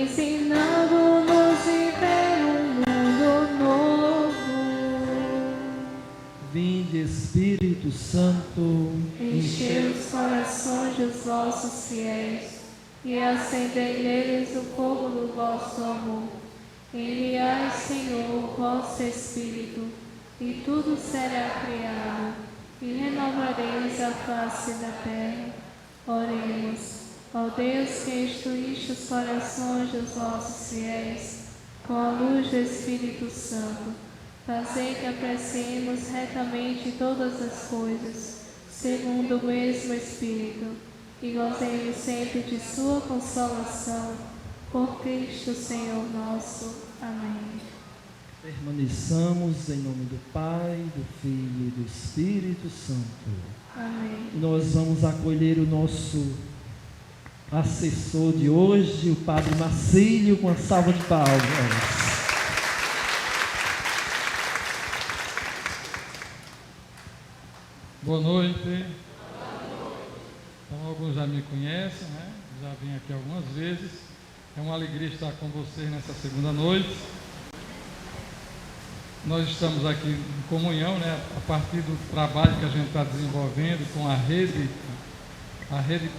ensinando-nos a viver um mundo novo. Vinde, Espírito Santo, Enchei os corações dos vossos fiéis e acendei neles o fogo do vosso amor. Enviai, Senhor, o vosso Espírito, e tudo será criado, e renovareis a face da terra. Oremos. Ó Deus, que instruíste os corações dos vossos fiéis com a luz do Espírito Santo, fazei que apreciemos retamente todas as coisas, segundo o mesmo Espírito, e gozemos sempre de sua consolação, por Cristo Senhor nosso. Amém. permaneçamos em nome do Pai, do Filho e do Espírito Santo. Amém. E nós vamos acolher o nosso assessor de hoje, o Padre Marcílio, com a salva de palmas. Boa noite. Então, alguns já me conhecem, né? Já vim aqui algumas vezes. É uma alegria estar com vocês nessa segunda noite. Nós estamos aqui em comunhão, né? A partir do trabalho que a gente está desenvolvendo com a rede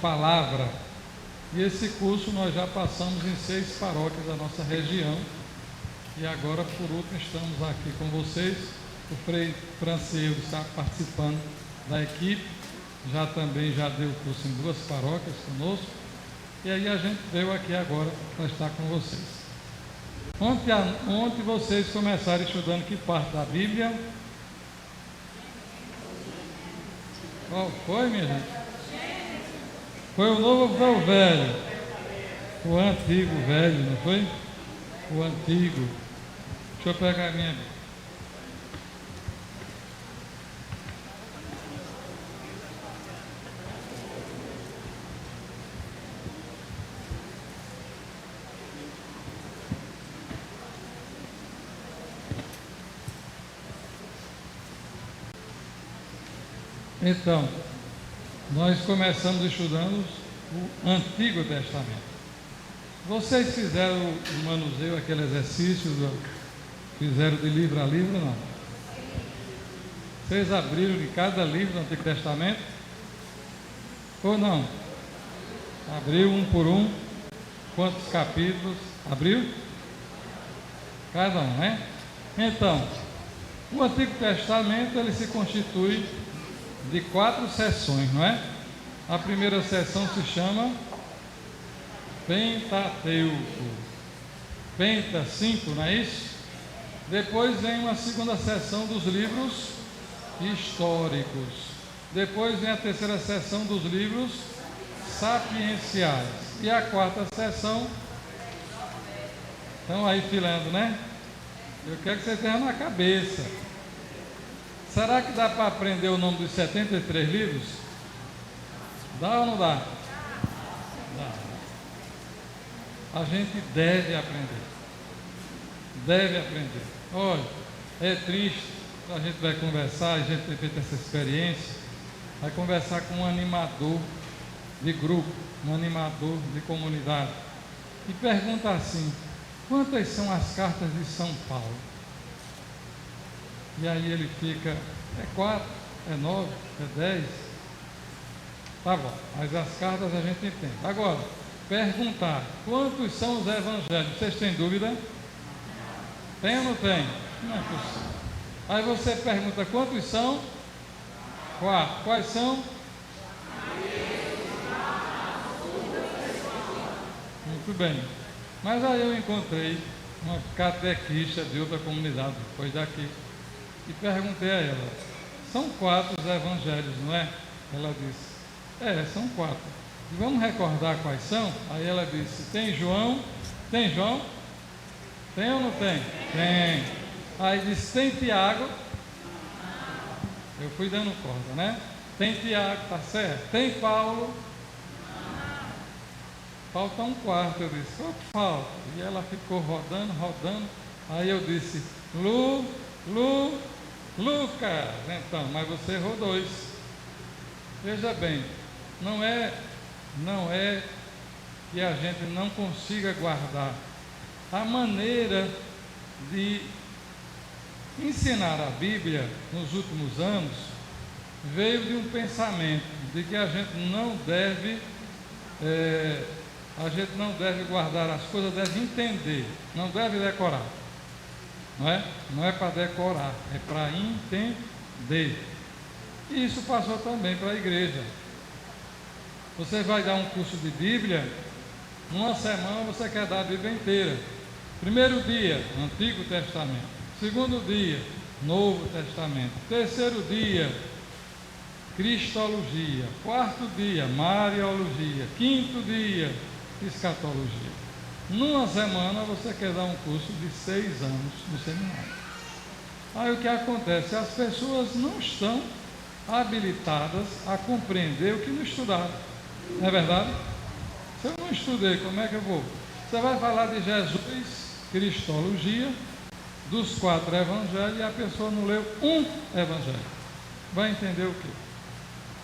Palavra. E esse curso nós já passamos em 6 paróquias da nossa região. E agora, por último, estamos aqui com vocês. O Frei Francês está participando da equipe, já deu curso em 2 paróquias conosco, e aí a gente veio aqui agora para estar com vocês. Ontem vocês começaram estudando que parte da Bíblia? Qual foi, minha gente? Foi o novo ou foi o velho? O antigo, velho, não foi? O antigo. Deixa eu pegar a minha Bíblia. Então, nós começamos estudando o Antigo Testamento. Vocês fizeram o manuseio, aquele exercício, fizeram de livro a livro, não? Vocês abriram de cada livro do Antigo Testamento? Ou não? Abriu um por um? Quantos capítulos? Abriu? Cada um, né? Então, o Antigo Testamento, ele se constitui de 4 seções, não é? A primeira seção se chama Pentateuco. Penta, 5, não é isso? Depois vem uma segunda seção dos livros históricos. Depois vem a terceira seção dos livros sapienciais. E a quarta seção, estão aí filando, né? Eu quero que você tenha na cabeça. Será que dá para aprender o nome dos 73 livros? Dá ou não dá? Dá. A gente deve aprender. Deve aprender. Olha, é triste, a gente vai conversar, a gente tem feito essa experiência, vai conversar com um animador de grupo, um animador de comunidade, e pergunta assim: quantas são as cartas de São Paulo? E aí ele fica, é 4, é 9, é 10. Tá bom, mas as cartas a gente entende. Agora, perguntar, quantos são os evangelhos? Vocês têm dúvida? Tem ou não tem? Não é possível. Aí você pergunta, quantos são? 4. Quais são? Muito bem. Mas aí eu encontrei uma catequista de outra comunidade, depois daqui, e perguntei a ela, são 4 os evangelhos, não é? Ela disse, são 4. E vamos recordar quais são? Aí ela disse, tem João? Tem João? Tem ou não tem? Tem. Aí disse, tem Tiago? Eu fui dando corda, né? Tem Tiago, tá certo? Tem Paulo? Falta um quarto. Eu disse, qual que falta? E ela ficou rodando. Aí eu disse, Lucas. Então, mas você errou 2. Veja bem, não é que a gente não consiga guardar. A maneira de ensinar a Bíblia nos últimos anos veio de um pensamento de que a gente não deve guardar as coisas, deve entender, não deve decorar. Não é para decorar, é para entender. E isso passou também para a igreja. Você vai dar um curso de Bíblia, numa semana você quer dar a Bíblia inteira. Primeiro dia, Antigo Testamento. Segundo dia, Novo Testamento. Terceiro dia, Cristologia. Quarto dia, Mariologia. Quinto dia, Escatologia. Numa semana você quer dar um curso de 6 anos no seminário. Aí o que acontece? As pessoas não estão habilitadas a compreender o que não estudaram. Não é verdade? Se eu não estudei, como é que eu vou? Você vai falar de Jesus, Cristologia, dos 4 evangelhos, e a pessoa não leu um evangelho. Vai entender o quê?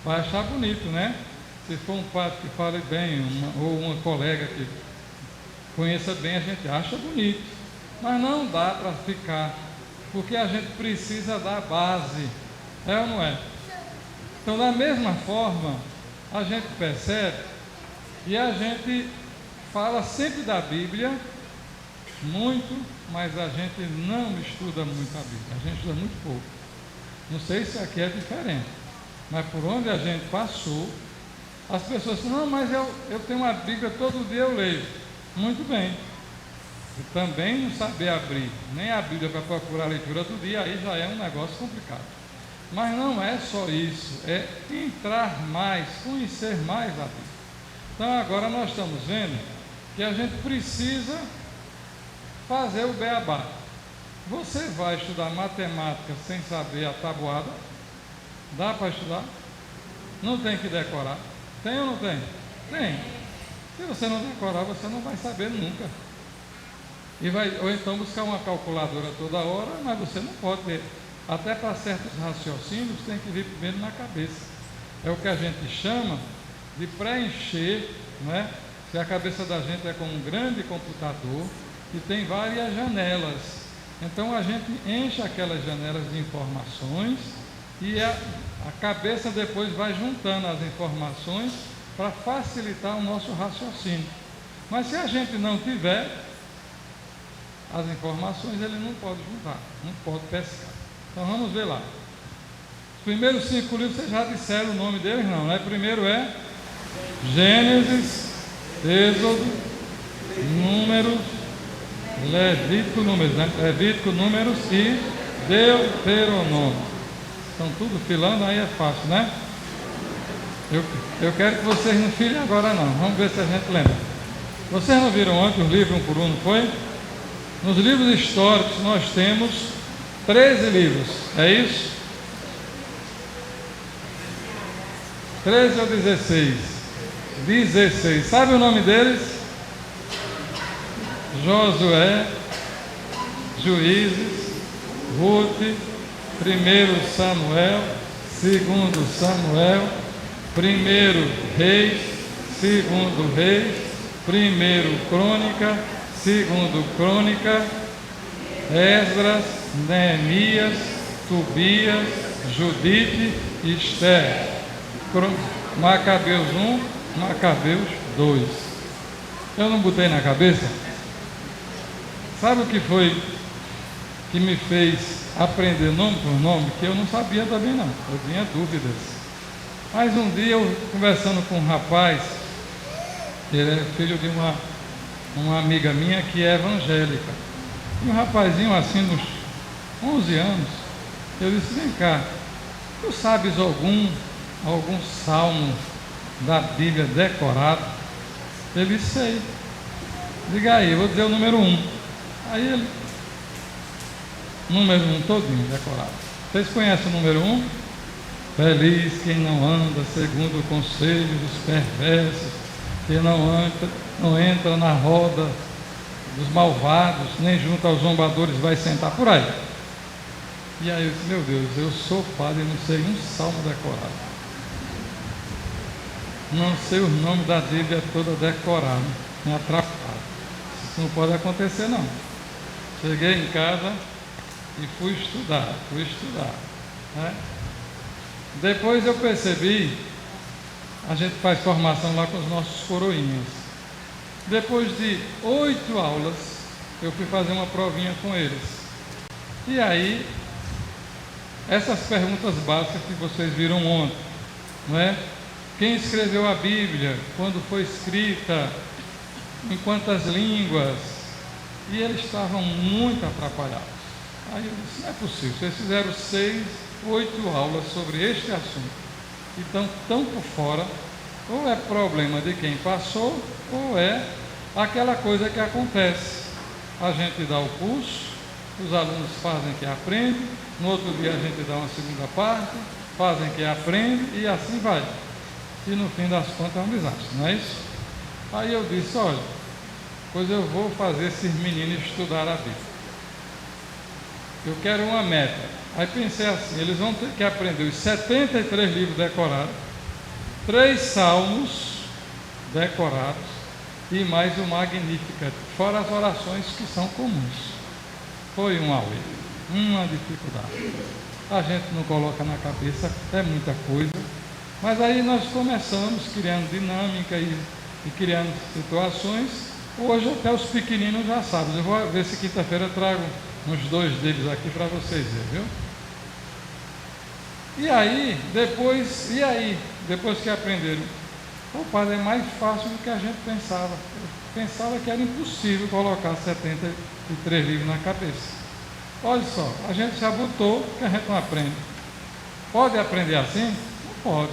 Vai achar bonito, né? Se for um padre que fale bem, ou uma colega que conheça bem, a gente acha bonito. Mas não dá para ficar, porque a gente precisa da base. É ou não é? Então, da mesma forma, a gente percebe e a gente fala sempre da Bíblia, muito, mas a gente não estuda muito a Bíblia, a gente estuda muito pouco. Não sei se aqui é diferente, mas por onde a gente passou, as pessoas dizem, não, mas eu tenho uma Bíblia, todo dia eu leio. Muito bem. E também não saber abrir nem a Bíblia para procurar a leitura do dia, aí já é um negócio complicado. Mas não é só isso, é entrar mais, conhecer mais a Bíblia. Então agora nós estamos vendo que a gente precisa fazer o beabá. Você vai estudar matemática sem saber a tabuada? Dá para estudar? Não tem que decorar? Tem ou não tem? Tem. Se você não decorar, você não vai saber nunca. Ou então buscar uma calculadora toda hora, mas você não pode ter. Até para certos raciocínios tem que vir primeiro na cabeça. É o que a gente chama de preencher, né? Se a cabeça da gente é como um grande computador que tem várias janelas. Então a gente enche aquelas janelas de informações e a cabeça depois vai juntando as informações para facilitar o nosso raciocínio. Mas se a gente não tiver as informações, ele não pode juntar, não pode pescar. Então vamos ver lá. Os primeiros 5 livros, vocês já disseram o nome deles, não, né? Primeiro é Gênesis, Êxodo, Números, Levítico, Números e Deuteronômio. Estão tudo filando, aí é fácil, né? Eu quero que vocês não filem agora não. Vamos ver se a gente lembra. Vocês não viram ontem os livros um por um, não foi? Nos livros históricos nós temos 13 livros, é isso? 13 ou 16? 16. Sabe o nome deles? Josué, Juízes, Ruth, 1 Samuel, 2 Samuel, 1 Reis, 2 Reis, 1 Crônica, 2 Crônica, Esdras, Neemias, Tobias, Judite e Esther. Macabeus 1, Macabeus 2. Eu não botei na cabeça. Sabe o que foi que me fez aprender nome por nome? Que eu não sabia também não, eu tinha dúvidas. Mas um dia eu conversando com um rapaz, ele é filho de uma amiga minha que é evangélica. E um rapazinho assim, nos 11 anos, eu disse, vem cá, tu sabes algum salmo da Bíblia decorado? Ele disse, sei. Diga aí, eu vou dizer o número 1. Aí ele, número 1 todinho decorado. Vocês conhecem o número 1? Feliz quem não anda segundo o conselho dos perversos, que não entra na roda dos malvados, nem junto aos zombadores vai sentar por aí. E aí eu disse, meu Deus, eu sou padre e não sei um salmo decorado. não sei o nome da Bíblia toda decorada, me atrapalha. Isso não pode acontecer, não. Cheguei em casa e fui estudar, né? Depois eu percebi, a gente faz formação lá com os nossos coroinhas. Depois de 8 aulas, eu fui fazer uma provinha com eles. E aí, essas perguntas básicas que vocês viram ontem, não é? Quem escreveu a Bíblia? Quando foi escrita? Em quantas línguas? E eles estavam muito atrapalhados. Aí eu disse, não é possível, vocês fizeram 6, 8 aulas sobre este assunto. Então, tão por fora, ou é problema de quem passou, ou é aquela coisa que acontece. A gente dá o curso, os alunos fazem que aprendem, no outro dia a gente dá uma segunda parte, fazem que aprendem e assim vai. E no fim das contas é um desastre, não é isso? Aí eu disse, olha, pois eu vou fazer esses meninos estudar a Bíblia. Eu quero uma meta. Aí pensei assim, eles vão ter que aprender os 73 livros decorados, 3 salmos decorados e mais o Magnificat, fora as orações que são comuns. Foi um auê, uma dificuldade. A gente não coloca na cabeça, é muita coisa. Mas aí nós começamos criando dinâmica e criando situações. Hoje até os pequeninos já sabem. Eu vou ver se quinta-feira eu trago uns 2 deles aqui para vocês verem, viu? E aí, depois que aprenderam, o padre, é mais fácil do que a gente pensava. Eu pensava que era impossível colocar 73 livros na cabeça. Olha só, a gente já botou que a gente não aprende. Pode aprender assim? Não pode.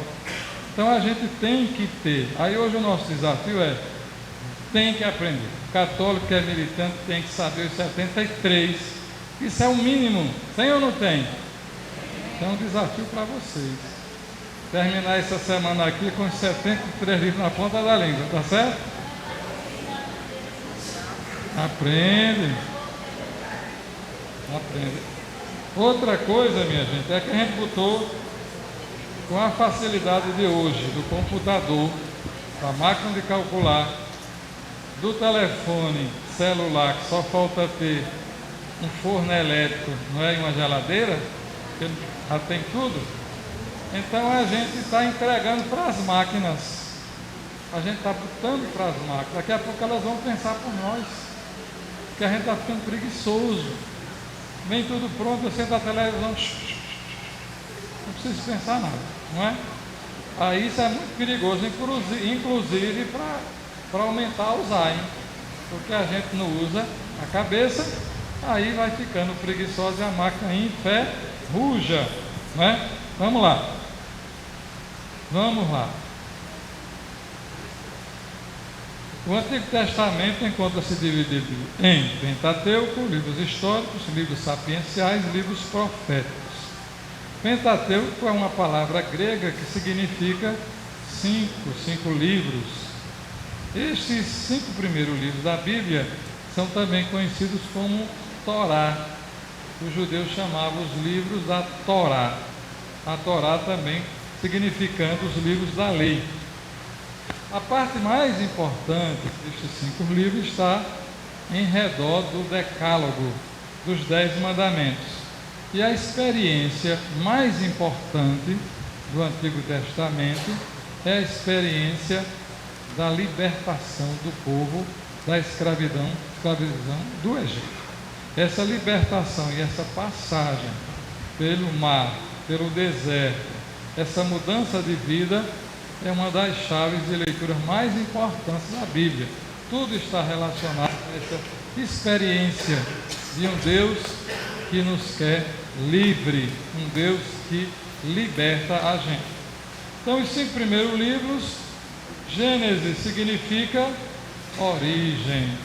Então a gente tem que ter. Aí hoje o nosso desafio é, tem que aprender. O católico que é militante tem que saber os 73. Isso é o mínimo. Tem ou não tem? É um desafio para vocês. Terminar essa semana aqui com os 73 livros na ponta da língua, tá certo? Aprende. Outra coisa, minha gente, é que a gente botou com a facilidade de hoje, do computador, da máquina de calcular, do telefone celular, que só falta ter um forno elétrico, não é? E uma geladeira, que já tem tudo. Então a gente está entregando para as máquinas. A gente está botando para as máquinas. Daqui a pouco elas vão pensar por nós. Porque a gente está ficando preguiçoso. Vem tudo pronto, eu sento a televisão. Não preciso pensar nada, não é? Aí isso é muito perigoso, inclusive para aumentar o Alzheimer. Porque a gente não usa a cabeça, aí vai ficando preguiçosa e a máquina enferruja, não é? Vamos lá. O Antigo Testamento encontra-se dividido em Pentateuco, livros históricos, livros sapienciais, livros proféticos. Pentateuco é uma palavra grega que significa 5 livros. Estes 5 primeiros livros da Bíblia são também conhecidos como Torá. Os judeus chamavam os livros da Torá. A Torá também significando os livros da lei. A parte mais importante destes 5 livros está em redor do Decálogo, dos 10 mandamentos. E a experiência mais importante do Antigo Testamento é a experiência da libertação do povo da escravidão do Egito. Essa libertação e essa passagem pelo mar, pelo deserto, essa mudança de vida é uma das chaves de leitura mais importantes da Bíblia. Tudo está relacionado a essa experiência de um Deus que nos quer livre, um Deus que liberta a gente. Então, os 5 primeiros livros, Gênesis significa origem.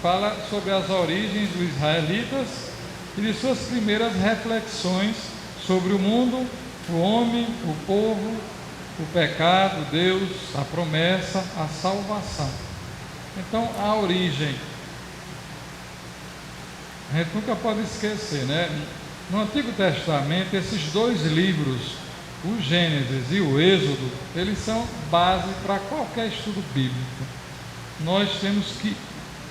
Fala sobre as origens dos israelitas e de suas primeiras reflexões sobre o mundo, o homem, o povo, o pecado, Deus, a promessa, a salvação. Então, a origem. A gente nunca pode esquecer, né? No Antigo Testamento, esses 2 livros o Gênesis e o Êxodo, eles são base para qualquer estudo bíblico. Nós temos que,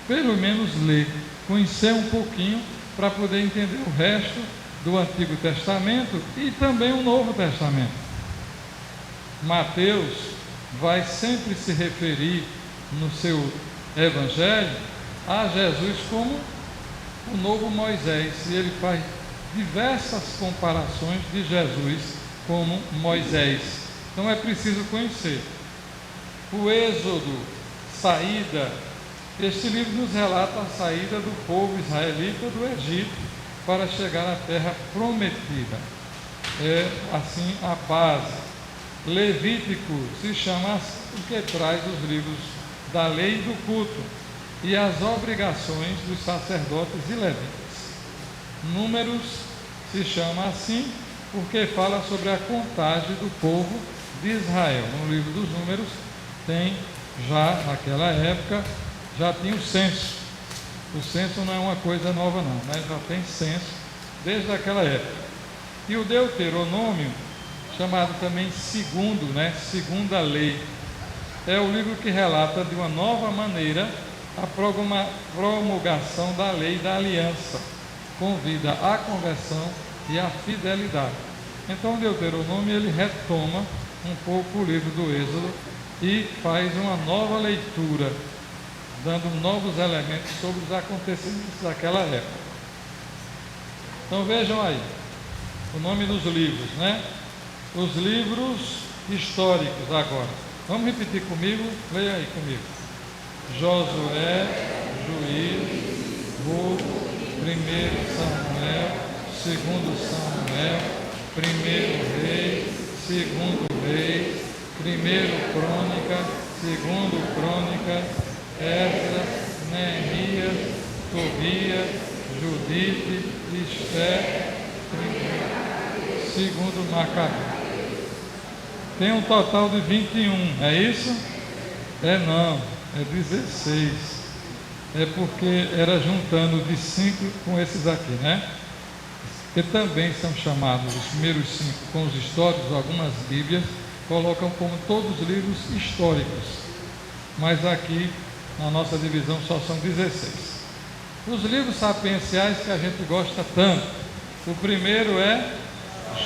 pelo menos, ler, conhecer um pouquinho para poder entender o resto do Antigo Testamento e também o Novo Testamento. Mateus vai sempre se referir no seu Evangelho a Jesus como o novo Moisés, e ele faz diversas comparações de Jesus como Moisés. Então é preciso conhecer. O Êxodo, saída, este livro nos relata a saída do povo israelita do Egito para chegar à terra prometida. É assim a base. Levítico se chama assim porque traz os livros da lei e do culto e as obrigações dos sacerdotes e levitas. Números se chama assim porque fala sobre a contagem do povo de Israel. No livro dos Números tem já, naquela época, já tinha o censo. O censo não é uma coisa nova não, né? Já tem censo desde aquela época. E o Deuteronômio, chamado também segundo, né? Segunda lei, é o livro que relata de uma nova maneira a promulgação da lei da aliança, convida à conversão e à fidelidade. Então o Deuteronômio ele retoma um pouco o livro do Êxodo e faz uma nova leitura, dando novos elementos sobre os acontecimentos daquela época. Então vejam aí, o nome dos livros, né? Os livros históricos agora. Vamos repetir comigo? Leia aí comigo. Josué, Juízes, Ruth, 1 Samuel, 2 Samuel, 1 Rei, 2 Rei, 1 Crônica, 2 Crônica, Esdras, Neemias, Tobias, Judite, Esther, 2 Macabeu. Tem um total de 21, é isso? Não, é 16. É porque era juntando de 5 com esses aqui, né? Que também são chamados os primeiros 5 com os históricos, algumas bíblias colocam como todos os livros históricos. Mas aqui, na nossa divisão, só são 16. Os livros sapienciais que a gente gosta tanto. O primeiro é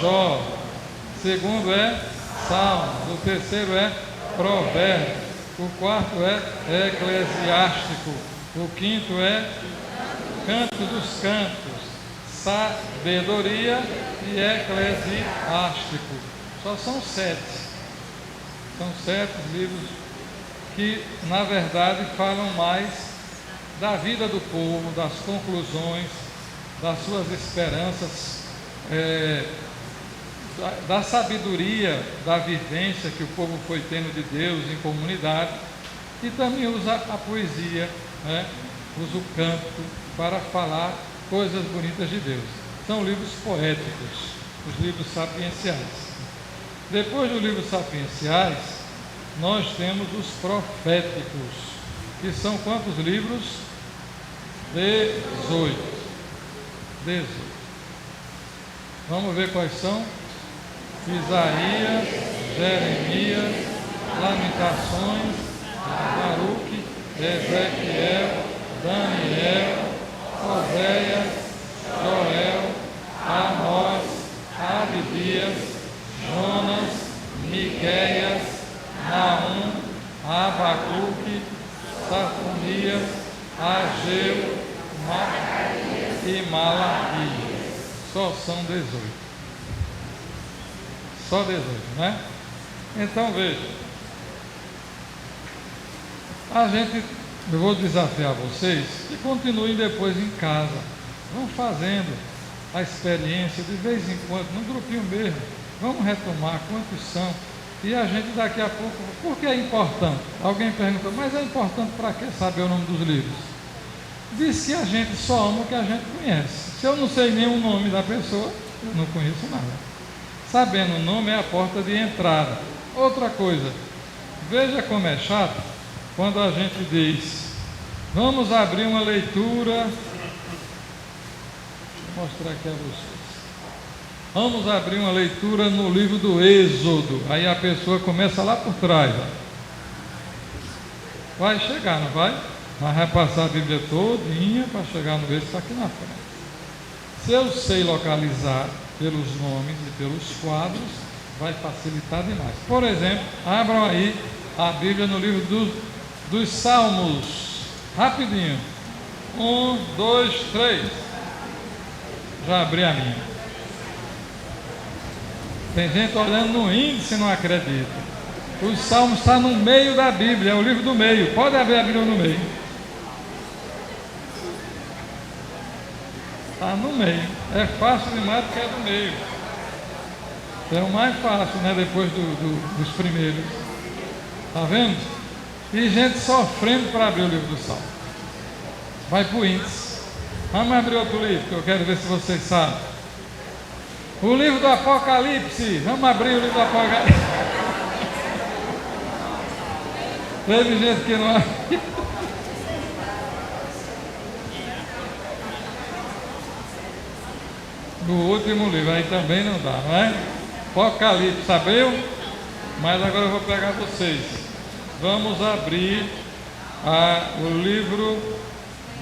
Jó, o segundo é Salmos, o terceiro é Provérbios, o quarto é Eclesiástico, o quinto é Canto dos Cantos, Sabedoria e Eclesiástico. Só são 7. São 7 livros que, na verdade, falam mais da vida do povo, das conclusões, das suas esperanças, da sabedoria, da vivência que o povo foi tendo de Deus em comunidade, e também usa a poesia, né? Usa o canto para falar coisas bonitas de Deus. São livros poéticos, os livros sapienciais. Depois dos livros sapienciais, nós temos os proféticos, que são quantos livros? 18. Vamos ver quais são? Isaías, Jeremias, Lamentações, Baruque, Ezequiel, Daniel, Oséias, Joel, Amós, Abdias, Jonas, Miqueias, Naum, Abacuque, Safonias, Ageu e Malaquias. Só são 18. Só 18, né? Então veja, eu vou desafiar vocês que continuem depois em casa, vão fazendo a experiência de vez em quando, num grupinho mesmo, vamos retomar quantos são, e a gente daqui a pouco, por que é importante? Alguém perguntou, mas é importante para que saber o nome dos livros? Diz que a gente só ama o que a gente conhece. Se eu não sei nenhum nome da pessoa, eu não conheço nada. Sabendo o nome é a porta de entrada. Outra coisa, veja como é chato quando a gente diz, vamos abrir uma leitura. Deixa eu mostrar aqui a vocês. Vamos abrir uma leitura no livro do Êxodo. Aí a pessoa começa lá por trás. Ó. Vai chegar, não vai? Mas vai passar a Bíblia todinha para chegar no Êxodo aqui na frente. Se eu sei localizar pelos nomes e pelos quadros, vai facilitar demais. Por exemplo, abram aí a Bíblia no livro dos Salmos. Rapidinho. 1, 2, 3. Já abri a minha. Tem gente olhando no índice e não acredita. Os Salmos estão no meio da Bíblia, é o livro do meio. Pode abrir a Bíblia no meio. Está no meio. É fácil demais porque é do meio. É o mais fácil, né? Depois dos primeiros. Está vendo? E gente sofrendo para abrir o livro do Salmo. Vai para o índice. Vamos abrir outro livro, que eu quero ver se vocês sabem. O livro do Apocalipse. Vamos abrir o livro do Apocalipse. Teve gente que não abriu. No último livro, aí também não dá, não é? Apocalipse, abriu? Mas agora eu vou pegar vocês. Vamos abrir o livro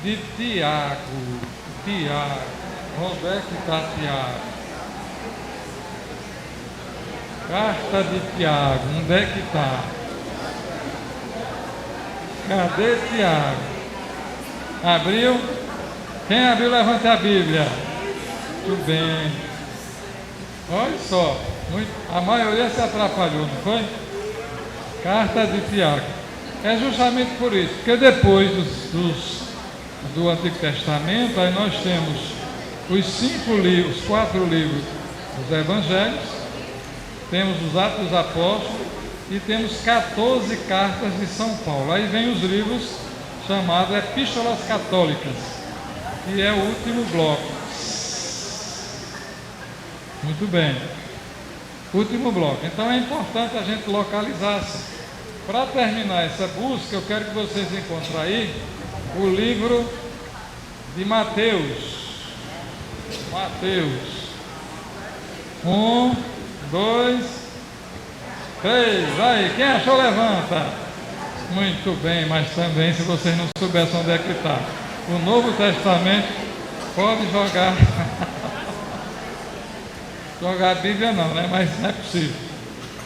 de Tiago. Onde é que está Tiago? Carta de Tiago, onde é que está? Cadê Tiago? Abriu? Quem abriu, levante a Bíblia. Muito bem. Olha só, a maioria se atrapalhou, não foi? Carta de Tiago. É justamente por isso, porque depois do Antigo Testamento, aí nós temos os 4 livros dos Evangelhos, temos os Atos dos Apóstolos e temos 14 cartas de São Paulo. Aí vem os livros chamados Epístolas Católicas, que é o último bloco. Muito bem. Último bloco. Então é importante a gente localizar-se. Para terminar essa busca, eu quero que vocês encontrem aí o livro de Mateus. 1, 2, 3. Aí, quem achou, levanta. Muito bem, mas também, se vocês não soubessem onde é que está o Novo Testamento, pode jogar. Jogar a Bíblia não, né? Mas não é possível.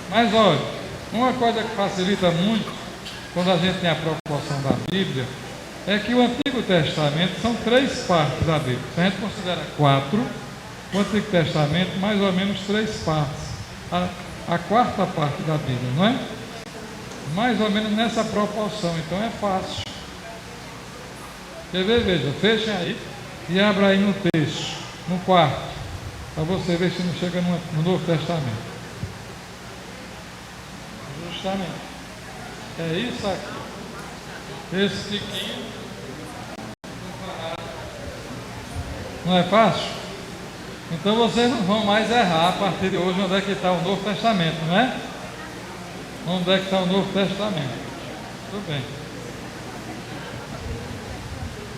Mas olha, uma coisa que facilita muito quando a gente tem a proporção da Bíblia é que o Antigo Testamento são 3 partes da Bíblia. Se a gente considera 4, o Antigo Testamento mais ou menos 3 partes. A quarta parte da Bíblia, não é? Mais ou menos nessa proporção, então é fácil. Quer ver? Veja, fechem aí e abra aí no texto, no quarto, para você ver se não chega no Novo Testamento. Justamente. É isso aqui. Esse tiquinho. Não é fácil? Então vocês não vão mais errar a partir de hoje onde é que está o Novo Testamento, não é? Onde é que está o Novo Testamento? Tudo bem.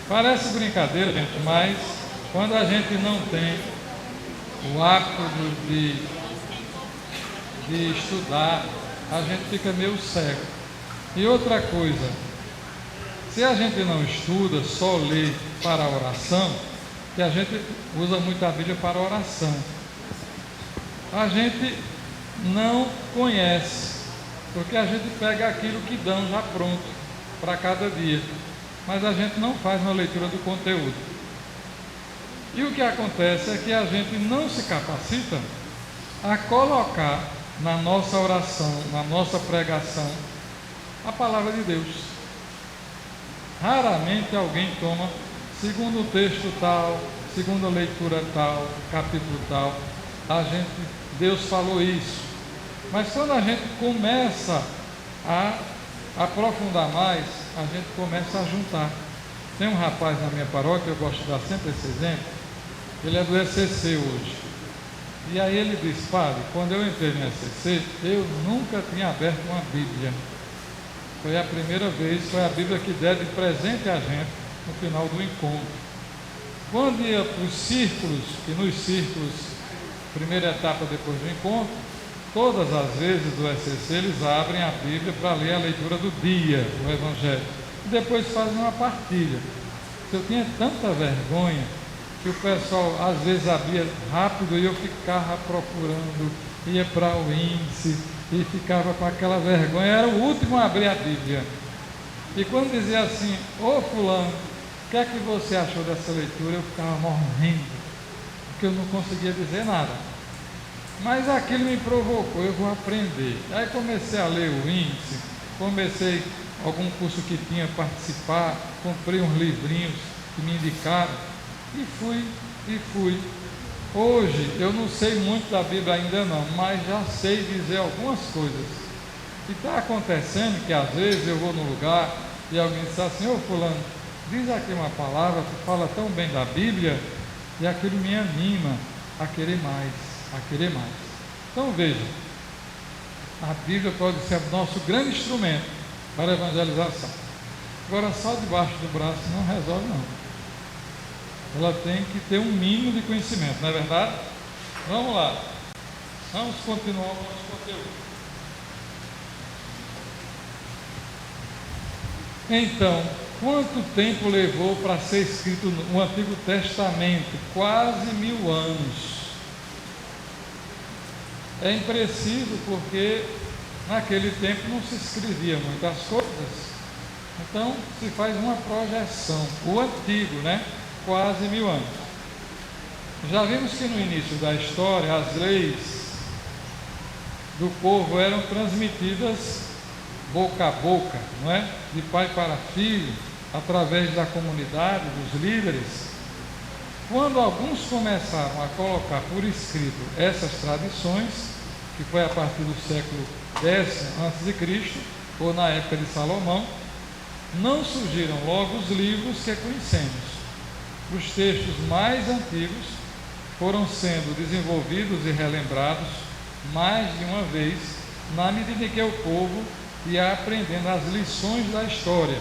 Parece brincadeira, gente, mas quando a gente não tem o hábito de estudar, a gente fica meio cego. E outra coisa, se a gente não estuda, só lê para a oração, que a gente usa muito a Bíblia para a oração, a gente não conhece, porque a gente pega aquilo que dão já pronto para cada dia, mas a gente não faz uma leitura do conteúdo. E o que acontece é que a gente não se capacita a colocar na nossa oração, na nossa pregação, a palavra de Deus. Raramente alguém toma, segundo o texto tal, segundo a leitura tal, capítulo tal, Deus falou isso. Mas quando a gente começa a aprofundar mais, a gente começa a juntar. Tem um rapaz na minha paróquia, eu gosto de dar sempre esse exemplo, ele é do ECC hoje. E aí ele disse: padre, quando eu entrei no ECC, eu nunca tinha aberto uma Bíblia. Foi a primeira vez, foi a Bíblia que deram de presente a gente no final do encontro. Quando ia para os círculos, que nos círculos primeira etapa depois do encontro, todas as vezes do ECC eles abrem a Bíblia para ler a leitura do dia, o Evangelho, e depois fazem uma partilha. Eu tinha tanta vergonha que o pessoal às vezes abria rápido e eu ficava procurando, ia para o índice e ficava com aquela vergonha, era o último a abrir a Bíblia. E quando dizia assim, ô fulano, o que é que você achou dessa leitura? Eu ficava morrendo, porque eu não conseguia dizer nada. Mas aquilo me provocou, eu vou aprender. Aí comecei a ler o índice, comecei algum curso que tinha participar, comprei uns livrinhos que me indicaram e fui. Hoje eu não sei muito da Bíblia ainda não, mas já sei dizer algumas coisas. E está acontecendo que às vezes eu vou num lugar e alguém diz assim, ô fulano, diz aqui uma palavra, tu fala tão bem da Bíblia, e aquilo me anima a querer mais. Então veja, a Bíblia pode ser o nosso grande instrumento para a evangelização. Agora só debaixo do braço não resolve não. Ela tem que ter um mínimo de conhecimento, não é verdade? Vamos lá, vamos continuar o nosso conteúdo. Então, quanto tempo levou para ser escrito o Antigo Testamento? Quase 1000 anos. É impreciso porque naquele tempo não se escrevia muitas coisas. Então, se faz uma projeção. O antigo, né? Quase 1000 anos. Já vimos que no início da história as leis do povo eram transmitidas boca a boca, não é? De pai para filho, através da comunidade, dos líderes. Quando alguns começaram a colocar por escrito essas tradições, que foi a partir do século X a.C., ou na época de Salomão, não surgiram logo os livros que conhecemos. Os textos mais antigos foram sendo desenvolvidos e relembrados mais de uma vez, na medida em que o povo ia aprendendo as lições da história,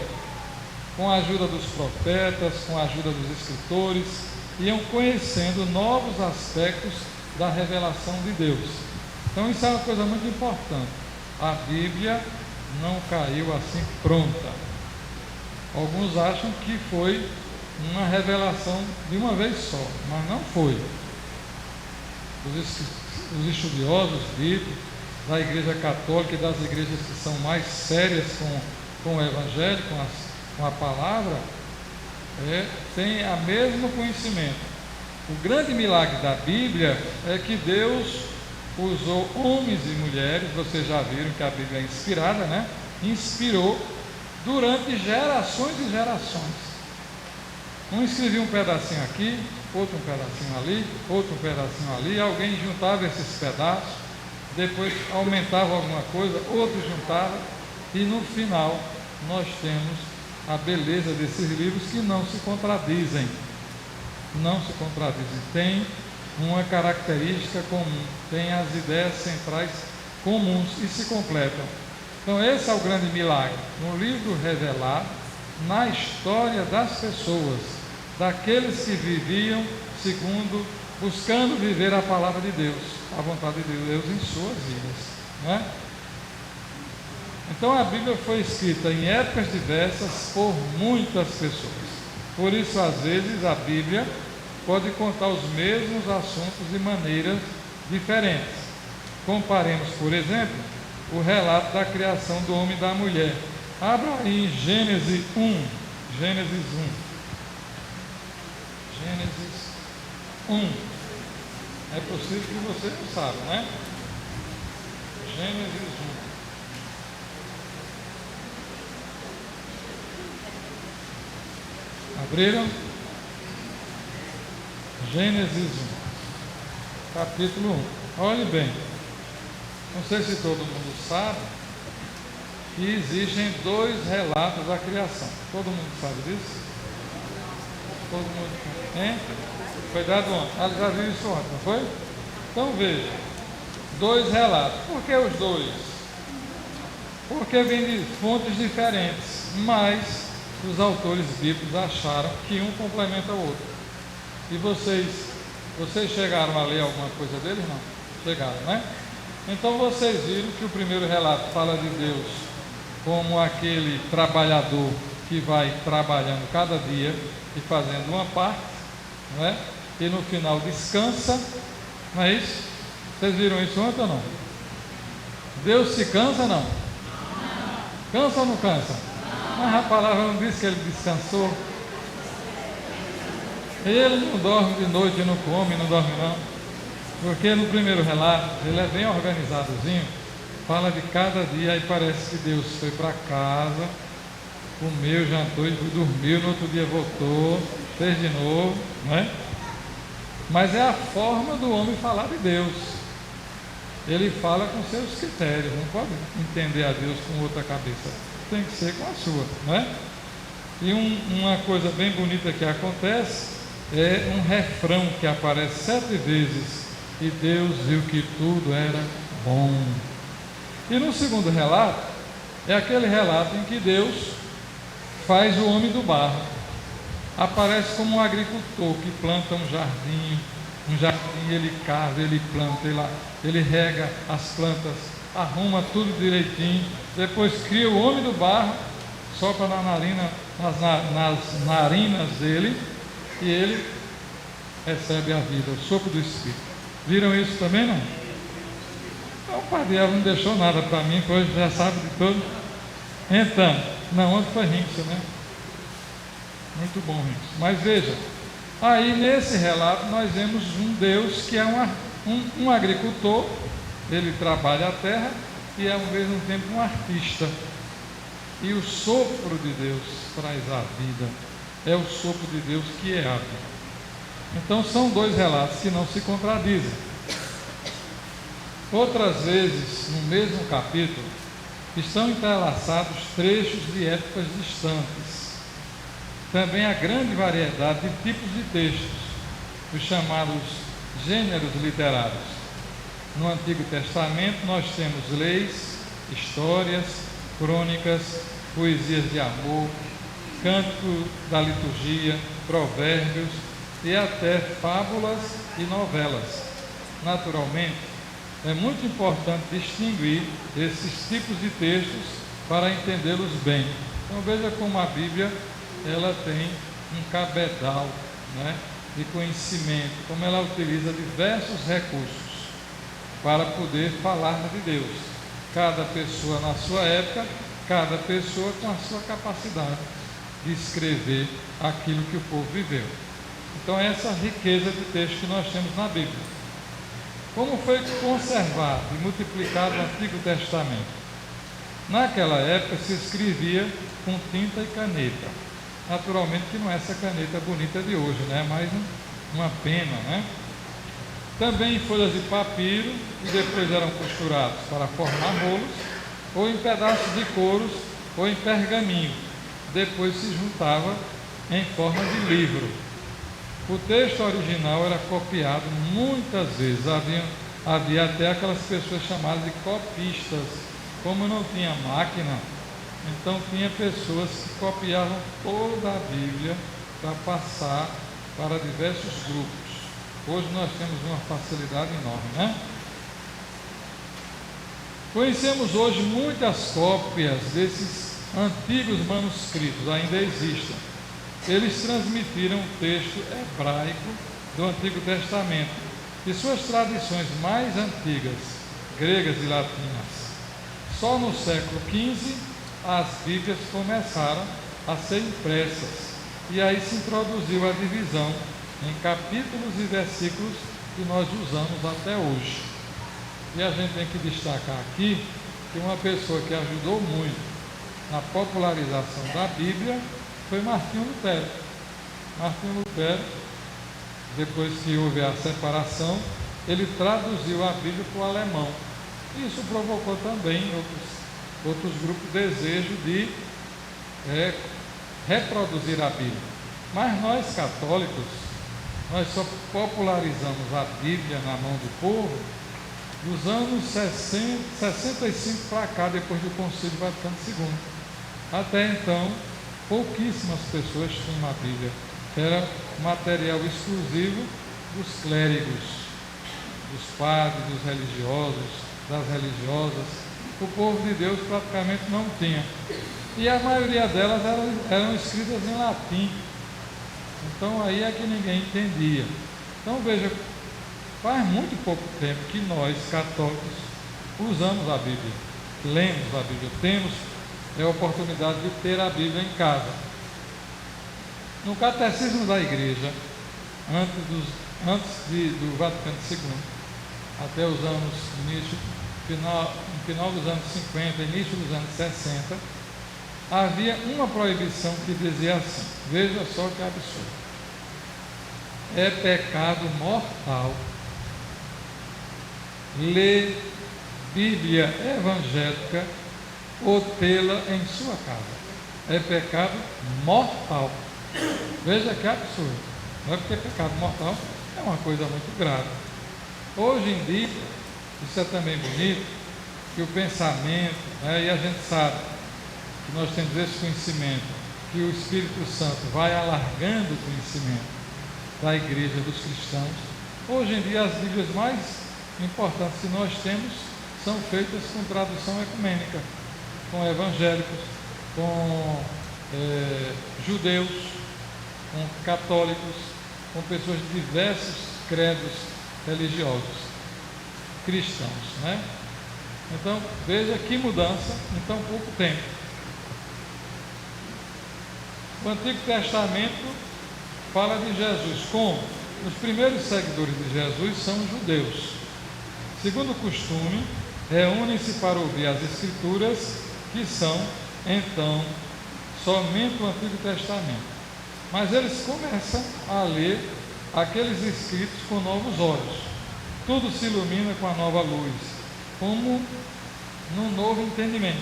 com a ajuda dos profetas, com a ajuda dos escritores, iam conhecendo novos aspectos da revelação de Deus. Então isso é uma coisa muito importante. A Bíblia não caiu assim pronta. Alguns acham que foi uma revelação de uma vez só, mas não foi. Os estudiosos bíblicos da Igreja Católica e das igrejas que são mais sérias com o Evangelho, com a palavra, têm o mesmo conhecimento. O grande milagre da Bíblia é que Deus usou homens e mulheres, vocês já viram que a Bíblia é inspirada, né? Inspirou durante gerações e gerações. Um escrevia um pedacinho aqui, outro um pedacinho ali, outro um pedacinho ali, alguém juntava esses pedaços, depois aumentava alguma coisa, outro juntava, e no final nós temos a beleza desses livros que não se contradizem. Não se contradizem, tem uma característica comum, tem as ideias centrais comuns e se completam. Então esse é o grande milagre, no livro revelado, na história das pessoas, daqueles que viviam buscando viver a palavra de Deus, a vontade de Deus em suas vidas, né? Então a Bíblia foi escrita em épocas diversas por muitas pessoas. Por isso, às vezes, a Bíblia pode contar os mesmos assuntos de maneiras diferentes. Comparemos, por exemplo, o relato da criação do homem e da mulher. Abra aí em Gênesis 1. Gênesis 1. É possível que você não saiba, né? Gênesis 1. Abriram? Gênesis 1, capítulo 1. Olhe bem, não sei se todo mundo sabe que existem 2 relatos da criação. Todo mundo sabe disso? Todo mundo, hein? Foi dado ontem. Já viu isso ontem, não foi? Então veja, 2 relatos. Por que os 2? Porque vêm de fontes diferentes, mas os autores bíblicos acharam que um complementa o outro. E vocês Vocês chegaram a ler alguma coisa deles? Não? Chegaram, né? Então vocês viram que o primeiro relato fala de Deus como aquele trabalhador que vai trabalhando cada dia e fazendo uma parte, não é? E no final descansa, não é isso? Vocês viram isso ontem ou não? Deus se cansa ou não? Cansa ou não cansa? Mas a palavra não diz que ele descansou. Ele não dorme de noite, não come, não dorme não. Porque no primeiro relato, ele é bem organizadozinho, fala de cada dia, aí parece que Deus foi para casa, comeu, jantou e dormiu, no outro dia voltou, fez de novo, não é? Mas é a forma do homem falar de Deus. Ele fala com seus critérios, não pode entender a Deus com outra cabeça, tem que ser com a sua, não é? E uma coisa bem bonita que acontece é um refrão que aparece 7 vezes, e Deus viu que tudo era bom. E no segundo relato, é aquele relato em que Deus faz o homem do barro. Aparece como um agricultor que planta um jardim, ele cava, ele planta, ele rega as plantas, arruma tudo direitinho, depois cria o homem do barro, sopra nas narinas dele, e ele recebe a vida, o sopro do Espírito. Viram isso também, não? Então, o Padre Elvio não deixou nada para mim, que hoje já sabe de tudo. Então, não, ontem foi Rinks, né? Muito bom, Rinks. Mas veja, aí nesse relato nós vemos um Deus que é um agricultor, ele trabalha a terra e é ao mesmo tempo um artista. E o sopro de Deus traz a vida, é o sopro de Deus que é a vida. Então são 2 relatos que não se contradizem. Outras vezes, no mesmo capítulo, estão entrelaçados trechos de épocas distantes. Também há grande variedade de tipos de textos, os chamados gêneros literários. No Antigo Testamento nós temos leis, histórias, crônicas, poesias de amor, cântico da liturgia, provérbios e até fábulas e novelas. Naturalmente, é muito importante distinguir esses tipos de textos para entendê-los bem. Então veja como a Bíblia ela tem um cabedal, né, de conhecimento, como ela utiliza diversos recursos para poder falar de Deus. Cada pessoa na sua época, cada pessoa com a sua capacidade de escrever aquilo que o povo viveu. Então essa riqueza de texto que nós temos na Bíblia. Como foi conservado e multiplicado o Antigo Testamento? Naquela época se escrevia com tinta e caneta. Naturalmente que não é essa caneta bonita de hoje, né? Mas uma pena, né? Também em folhas de papiro, e depois eram costurados para formar rolos, ou em pedaços de couros, ou em pergaminho. Depois se juntava em forma de livro. O texto original era copiado muitas vezes. Havia até aquelas pessoas chamadas de copistas. Como não tinha máquina, então tinha pessoas que copiavam toda a Bíblia para passar para diversos grupos. Hoje nós temos uma facilidade enorme, né? Conhecemos hoje muitas cópias desses antigos manuscritos, ainda existem. Eles transmitiram o texto hebraico do Antigo Testamento e suas tradições mais antigas, gregas e latinas. Só no século XV as Bíblias começaram a ser impressas e aí se introduziu a divisão em capítulos e versículos que nós usamos até hoje. E a gente tem que destacar aqui que uma pessoa que ajudou muito na popularização da Bíblia foi Martinho Lutero. Martinho Lutero, depois que houve a separação, ele traduziu a Bíblia para o alemão. Isso provocou também outros grupos desejo de reproduzir a Bíblia. Mas nós católicos, nós só popularizamos a Bíblia na mão do povo dos anos 65 para cá, depois do Concílio Vaticano II. Até então, pouquíssimas pessoas tinham a Bíblia. Era material exclusivo dos clérigos, dos padres, dos religiosos, das religiosas. O povo de Deus praticamente não tinha. E a maioria delas eram escritas em latim. Então aí é que ninguém entendia. Então veja, faz muito pouco tempo que nós, católicos, usamos a Bíblia, lemos a Bíblia, temos a oportunidade de ter a Bíblia em casa. No Catecismo da Igreja, antes do Vaticano II, até os anos final dos anos 50, início dos anos 60, havia uma proibição que dizia assim, veja só que absurdo: é pecado mortal ler Bíblia evangélica ou tê-la em sua casa. É pecado mortal. Veja que absurdo. Não é porque pecado mortal é uma coisa muito grave. Hoje em dia, isso é também bonito, que o pensamento, e a gente sabe que nós temos esse conhecimento, que o Espírito Santo vai alargando o conhecimento da igreja, dos cristãos. Hoje em dia, as Bíblias mais importantes que nós temos são feitas com tradução ecumênica, com evangélicos, com judeus, com católicos, com pessoas de diversos credos religiosos, cristãos, né? Então, veja que mudança em tão pouco tempo. O Antigo Testamento fala de Jesus como os primeiros seguidores de Jesus são os judeus. Segundo o costume, reúnem-se para ouvir as Escrituras, que são, então, somente o Antigo Testamento. Mas eles começam a ler aqueles escritos com novos olhos. Tudo se ilumina com a nova luz, como num novo entendimento.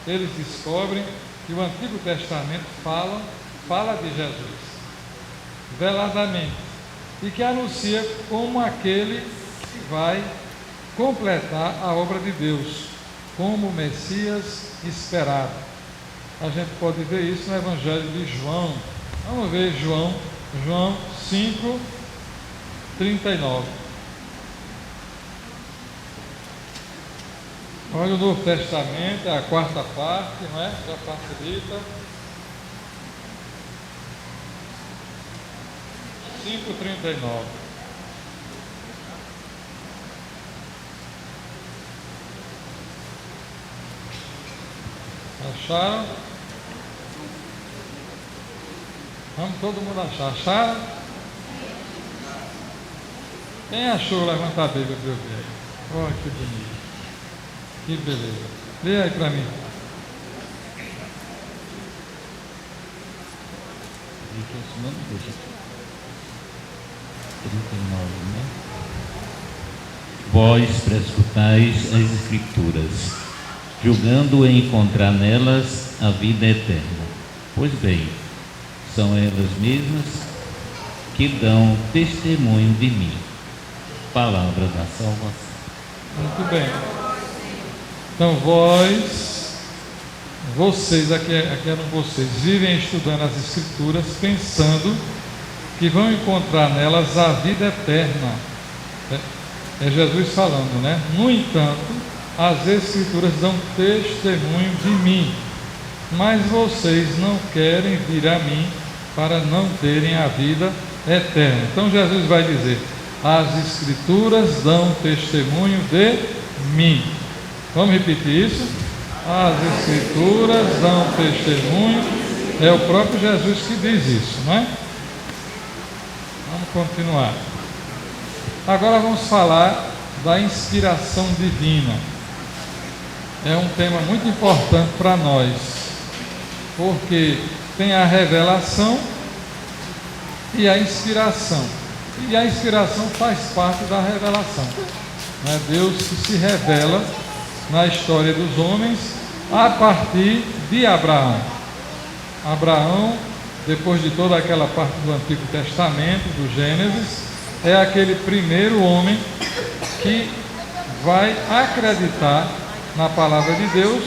Eles descobrem que o Antigo Testamento fala de Jesus, veladamente, e que anuncia como aquele que vai completar a obra de Deus, como o Messias esperado. A gente pode ver isso no Evangelho de João. Vamos ver João 5:39. Olha, o Novo Testamento, é a quarta parte, não é? Já facilita. 5:39. Acharam? Vamos todo mundo achar. Acharam? Quem achou, levanta a Bíblia para eu ver. Olha que bonito. Que beleza. Lê aí para mim. Não, 39, né? Vós prescrutais as Escrituras, julgando encontrar nelas a vida eterna. Pois bem, são elas mesmas que dão testemunho de mim. Palavra da salvação. Muito bem. Então vocês, aqui eram vocês, vivem estudando as Escrituras, pensando que vão encontrar nelas a vida eterna. É Jesus falando, né? No entanto, as Escrituras dão testemunho de mim, mas vocês não querem vir a mim para não terem a vida eterna. Então Jesus vai dizer: as Escrituras dão testemunho de mim. Vamos repetir isso? As Escrituras dão testemunho. É o próprio Jesus que diz isso, não é? Vamos continuar. Agora vamos falar da inspiração divina. É um tema muito importante para nós, porque tem a revelação e a inspiração. E a inspiração faz parte da revelação. É Deus que se revela na história dos homens a partir de Abraão. Abraão, depois de toda aquela parte do Antigo Testamento, do Gênesis, é aquele primeiro homem que vai acreditar na palavra de Deus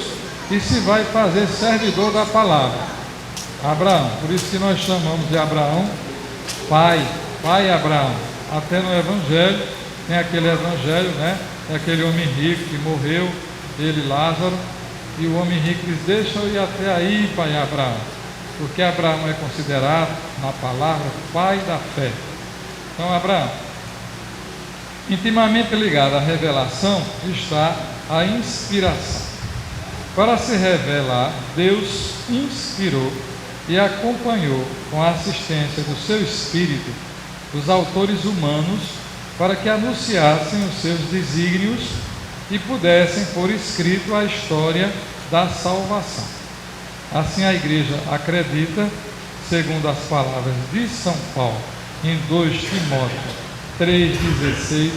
e se vai fazer servidor da palavra. Abraão, por isso que nós chamamos de Abraão Pai Abraão. até no Evangelho, tem aquele Evangelho, né? É aquele homem rico que morreu, ele e Lázaro, e o homem rico diz: deixa eu ir até aí, pai Abraão, porque Abraão é considerado, na palavra, pai da fé. Então, Abraão, intimamente ligado à revelação está a inspiração. Para se revelar, Deus inspirou e acompanhou com a assistência do seu Espírito os autores humanos para que anunciassem os seus desígnios e pudessem pôr escrito a história da salvação. Assim a Igreja acredita, segundo as palavras de São Paulo, em 2 Timóteo 3,16,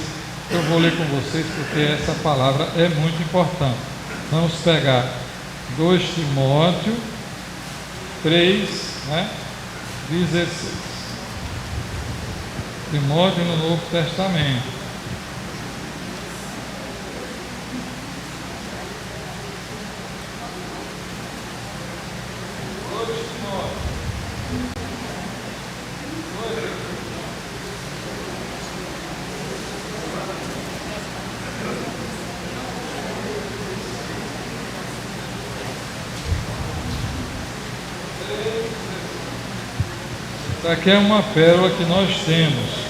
eu vou ler com vocês porque essa palavra é muito importante. Vamos pegar 2 Timóteo 3, 16. Timóteo no Novo Testamento. Isso aqui é uma pérola que nós temos.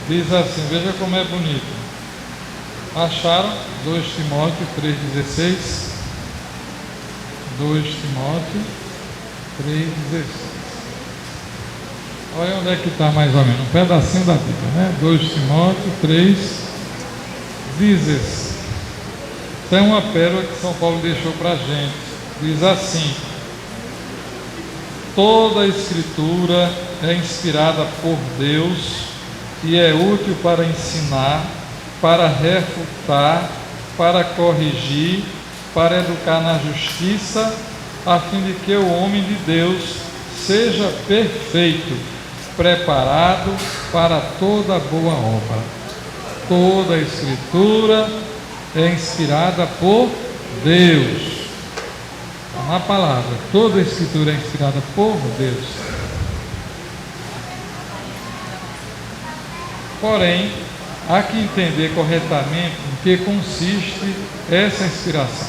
Diz assim, veja como é bonito. Acharam? 2 Timóteo 3,16. 2 Timóteo 3,16. Olha onde é que está mais ou menos, um pedacinho da Bíblia, né? 2 Timóteo 3,16. Isso é uma pérola que São Paulo deixou para a gente. Diz assim: toda a Escritura é inspirada por Deus e é útil para ensinar, para refutar, para corrigir, para educar na justiça, a fim de que o homem de Deus seja perfeito, preparado para toda boa obra. Toda a Escritura é inspirada por Deus. Na palavra, toda a Escritura é inspirada por Deus. Porém, há que entender corretamente em que consiste essa inspiração.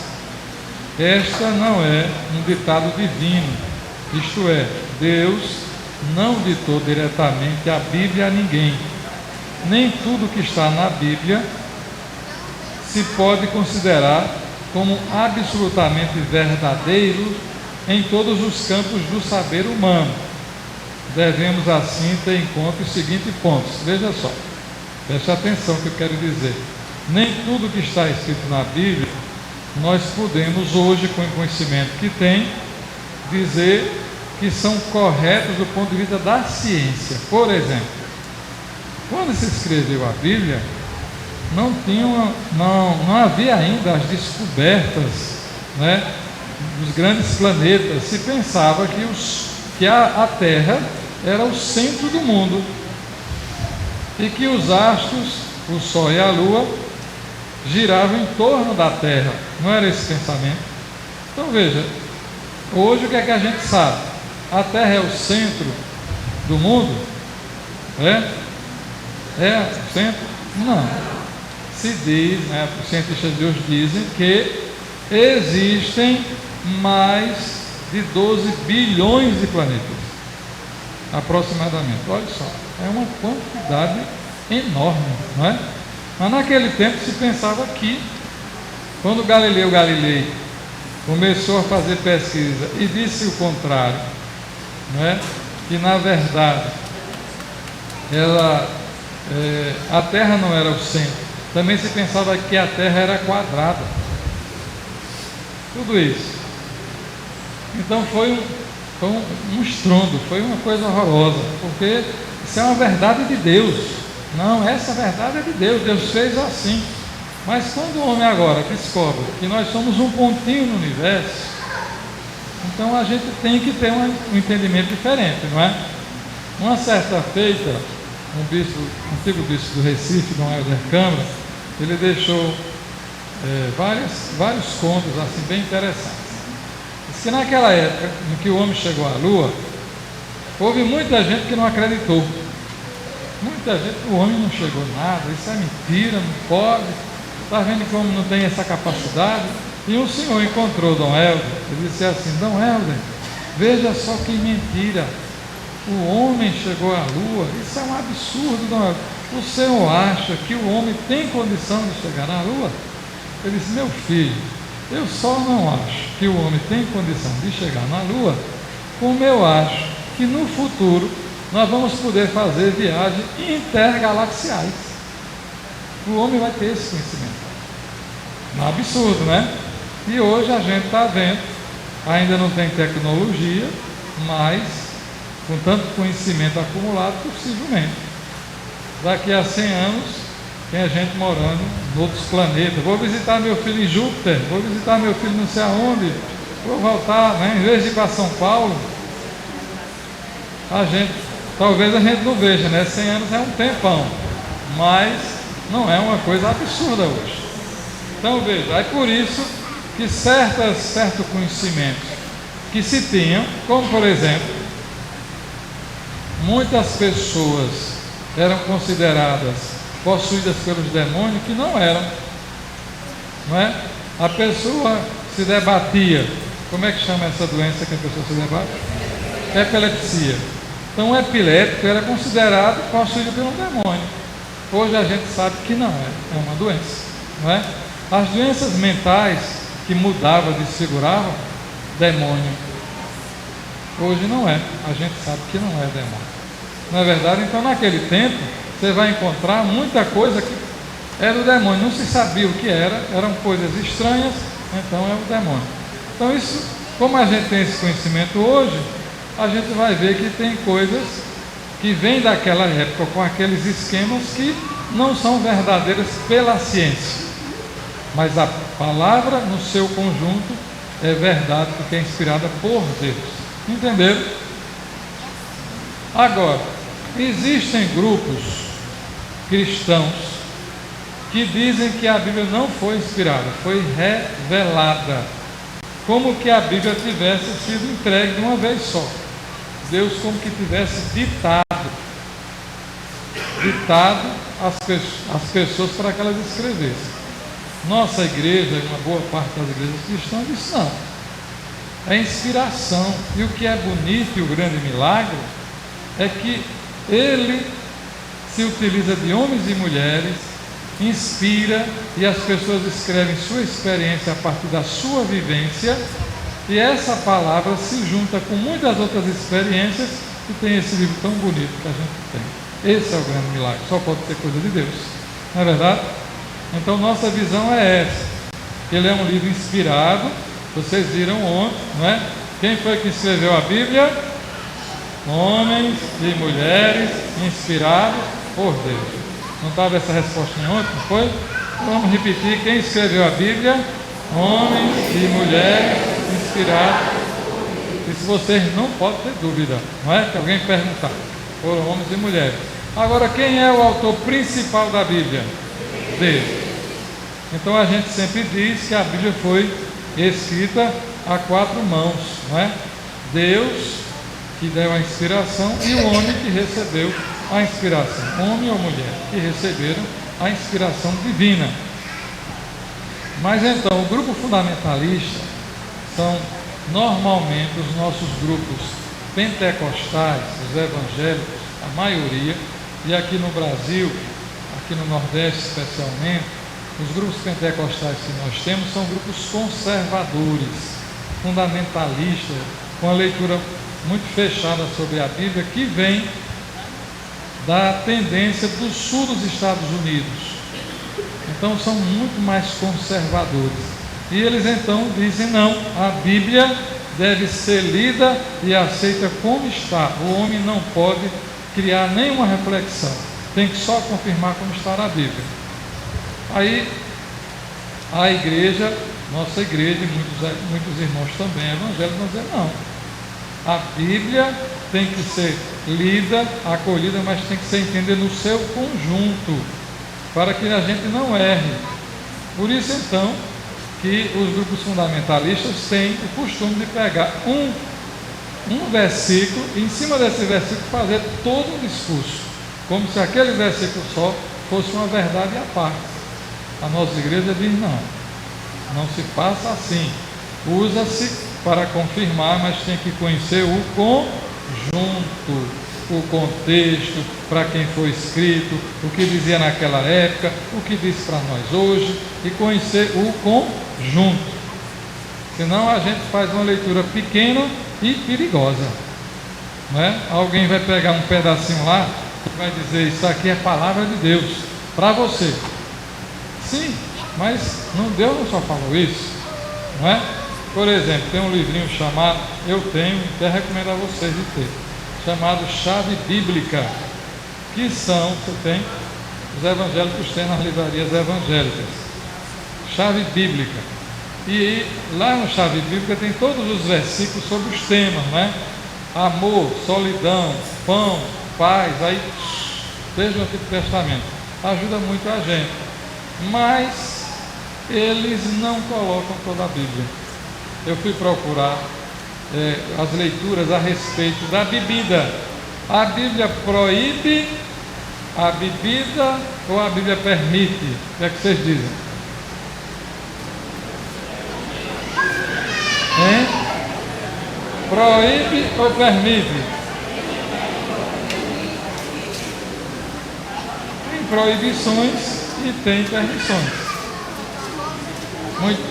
Esta não é um ditado divino, isto é, Deus não ditou diretamente a Bíblia a ninguém. Nem tudo que está na Bíblia se pode considerar como absolutamente verdadeiro em todos os campos do saber humano. Devemos assim ter em conta os seguintes pontos. Veja só, preste atenção no que eu quero dizer. Nem tudo que está escrito na Bíblia nós podemos hoje, com o conhecimento que tem, dizer que são corretos do ponto de vista da ciência. Por exemplo, quando se escreveu a Bíblia, não havia ainda as descobertas, né, dos grandes planetas. Se pensava que a Terra era o centro do mundo e que os astros, o Sol e a Lua, giravam em torno da Terra. Não era esse pensamento? Então veja, hoje o que é que a gente sabe? A Terra é o centro do mundo? É o centro? Não. Se diz, né, os cientistas de hoje dizem que existem mais de 12 bilhões de planetas, aproximadamente. Olha só, é uma quantidade enorme, não é? Mas naquele tempo se pensava que, quando Galileu Galilei começou a fazer pesquisa e disse o contrário, não é? Que na verdade a Terra não era o centro, também se pensava que a Terra era quadrada. Tudo isso. Então foi um estrondo, foi uma coisa horrorosa, porque isso é uma verdade de Deus. Não, essa verdade é de Deus, Deus fez assim. Mas quando o homem agora descobre que nós somos um pontinho no universo, então a gente tem que ter um entendimento diferente, não é? Uma certa feita, um antigo bispo do Recife, Dom Helder Câmara, ele deixou vários contos assim bem interessantes. Diz que naquela época em que o homem chegou à Lua, houve muita gente que não acreditou. Muita gente, o homem não chegou nada, isso é mentira, não pode. Está vendo como não tem essa capacidade? E um senhor encontrou Dom Helder, ele disse assim: Dom Helder, veja só que mentira, o homem chegou à lua, isso é um absurdo, Dom Helder. O senhor acha que o homem tem condição de chegar na lua? Ele disse: meu filho, eu só não acho que o homem tem condição de chegar na lua, como eu acho que no futuro nós vamos poder fazer viagens intergalaxiais. O homem vai ter esse conhecimento. Um absurdo, né? E hoje a gente está vendo, ainda não tem tecnologia, mas com tanto conhecimento acumulado, possivelmente. Daqui a 100 anos, tem a gente morando em outros planetas. Vou visitar meu filho em Júpiter, vou visitar meu filho não sei aonde, vou voltar, né? Em vez de ir para São Paulo, talvez a gente não veja, né? 100 anos é um tempão, mas não é uma coisa absurda hoje. Então veja, é por isso que certo conhecimento que se tinham, como por exemplo, muitas pessoas eram consideradas possuídas pelos demônios que não eram, não é? A pessoa se debatia, como é que chama essa doença que a pessoa se debate? Epilepsia. Então o epilético era considerado possuído por um demônio. Hoje a gente sabe que não é uma doença, não é? As doenças mentais que mudavam, desfiguravam, demônio. Hoje não é, a gente sabe que não é demônio. Não é verdade? Então naquele tempo você vai encontrar muita coisa que era o demônio, não se sabia o que era, eram coisas estranhas, então é o demônio. Então isso, como a gente tem esse conhecimento hoje, a gente vai ver que tem coisas que vêm daquela época com aqueles esquemas que não são verdadeiras pela ciência. Mas a palavra no seu conjunto é verdade porque é inspirada por Deus. Entenderam? Agora, existem grupos cristãos que dizem que a Bíblia não foi inspirada, foi revelada. Como que a Bíblia tivesse sido entregue de uma vez só. Deus como que tivesse ditado às pessoas para que elas escrevessem. Nossa igreja, uma boa parte das igrejas cristãs, diz não. É inspiração. E o que é bonito e o grande milagre é que ele se utiliza de homens e mulheres, inspira, e as pessoas escrevem sua experiência a partir da sua vivência, e essa palavra se junta com muitas outras experiências e tem esse livro tão bonito que a gente tem. Esse é o grande milagre, só pode ser coisa de Deus, não é verdade? Então nossa visão é essa. Ele é um livro inspirado, vocês viram ontem, não é? Quem foi que escreveu a Bíblia? Homens e mulheres inspirados por Deus. Não estava essa resposta em ontem, não foi? Vamos repetir, quem escreveu a Bíblia? Homens e mulheres inspirados. Isso vocês não podem ter dúvida, não é? Que alguém perguntar. Foram homens e mulheres. Agora, quem é o autor principal da Bíblia? Deus. Então a gente sempre diz que a Bíblia foi escrita a 4 mãos, não é? Deus que deu a inspiração e o homem que recebeu a inspiração, homem ou mulher, que receberam a inspiração divina. Mas então, o grupo fundamentalista são normalmente os nossos grupos pentecostais, os evangélicos, a maioria, e aqui no Brasil, aqui no Nordeste especialmente, os grupos pentecostais que nós temos são grupos conservadores, fundamentalistas, com a leitura muito fechada sobre a Bíblia, que vem da tendência do sul dos Estados Unidos. Então são muito mais conservadores. E eles então dizem não, a Bíblia deve ser lida e aceita como está. O homem não pode criar nenhuma reflexão, tem que só confirmar como está na Bíblia. Aí a igreja, nossa igreja, muitos irmãos também evangélicos vão dizer não. A Bíblia tem que ser lida, acolhida, mas tem que ser entendida no seu conjunto, para que a gente não erre. Por isso então que os grupos fundamentalistas têm o costume de pegar um versículo e em cima desse versículo fazer todo um discurso, como se aquele versículo só fosse uma verdade à parte. A nossa igreja diz não, não se faça assim. Usa-se para confirmar, mas tem que conhecer o conjunto, o contexto, para quem foi escrito, o que dizia naquela época, o que diz para nós hoje, e conhecer o conjunto. Senão a gente faz uma leitura pequena e perigosa, não é? Alguém vai pegar um pedacinho lá e vai dizer: isso aqui é palavra de Deus para você. Sim, mas Deus não só falou isso, não é? Por exemplo, tem um livrinho chamado, eu tenho, até recomendo a vocês de ter, chamado Chave Bíblica, que são, você tem, os evangélicos têm nas livrarias evangélicas, Chave Bíblica. E lá no Chave Bíblica tem todos os versículos sobre os temas, né? Amor, solidão, pão, paz, aí desde o Antigo Testamento. Ajuda muito a gente. Mas eles não colocam toda a Bíblia. Eu fui procurar as leituras a respeito da bebida. A Bíblia proíbe a bebida ou a Bíblia permite? O que é que vocês dizem? Hein? Proíbe ou permite? Tem proibições e tem permissões.